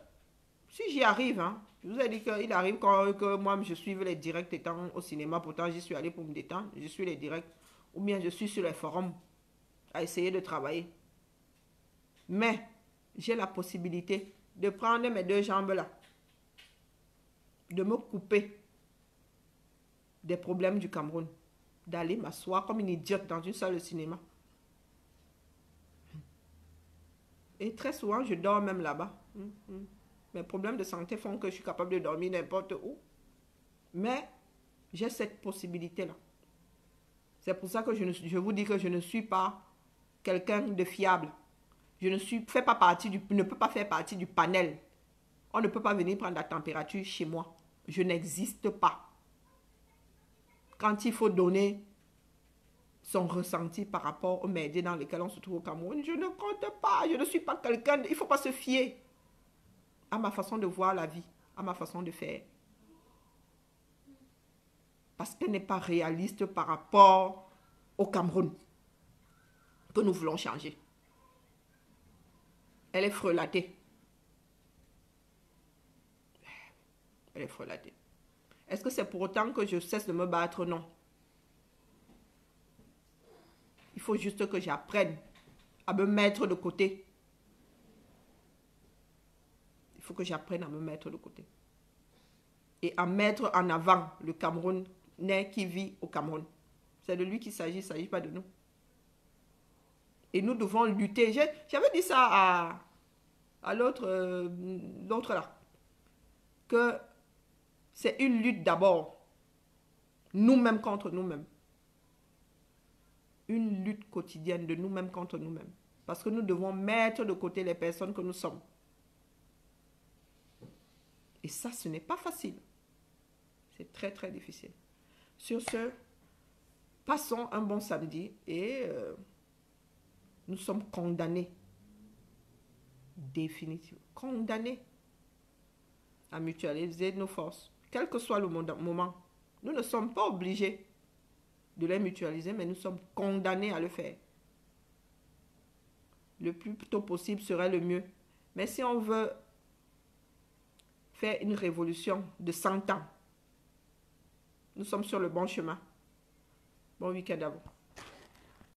si j'y arrive, hein, je vous ai dit qu'il arrive que moi je suive les directs étant au cinéma, pourtant j'y suis allé pour me détendre, je suis les directs, ou bien je suis sur les forums à essayer de travailler. Mais j'ai la possibilité de prendre mes deux jambes là, de me couper des problèmes du Cameroun, d'aller m'asseoir comme une idiote dans une salle de cinéma. Et très souvent, je dors même là-bas. Mes problèmes de santé font que je suis capable de dormir n'importe où. Mais j'ai cette possibilité-là. C'est pour ça que je vous dis que je ne suis pas quelqu'un de fiable. Je ne peux pas faire partie du panel. On ne peut pas venir prendre la température chez moi. Je n'existe pas. Quand il faut donner son ressenti par rapport aux médias dans lesquels on se trouve au Cameroun, je ne compte pas. Je ne suis pas quelqu'un. Il ne faut pas se fier à ma façon de voir la vie, à ma façon de faire. Parce qu'elle n'est pas réaliste par rapport au Cameroun que nous voulons changer. Elle est frelatée. Elle est frelatée. Est-ce que c'est pour autant que je cesse de me battre? Non. Il faut juste que j'apprenne à me mettre de côté. Il faut que j'apprenne à me mettre de côté. Et à mettre en avant le Camerounais qui vit au Cameroun. C'est de lui qu'il s'agit, il ne s'agit pas de nous. Et nous devons lutter. J'avais dit ça à l'autre là. Que c'est une lutte d'abord. Nous-mêmes contre nous-mêmes. Une lutte quotidienne de nous-mêmes contre nous-mêmes. Parce que nous devons mettre de côté les personnes que nous sommes. Et ça, ce n'est pas facile. C'est très, très difficile. Sur ce, passons un bon samedi et nous sommes condamnés. Définitivement. Condamnés à mutualiser nos forces. Quel que soit le moment. Nous ne sommes pas obligés de les mutualiser, mais nous sommes condamnés à le faire. Le plus tôt possible serait le mieux. Mais si on veut faire une révolution de 100 ans, nous sommes sur le bon chemin. Bon week-end à vous.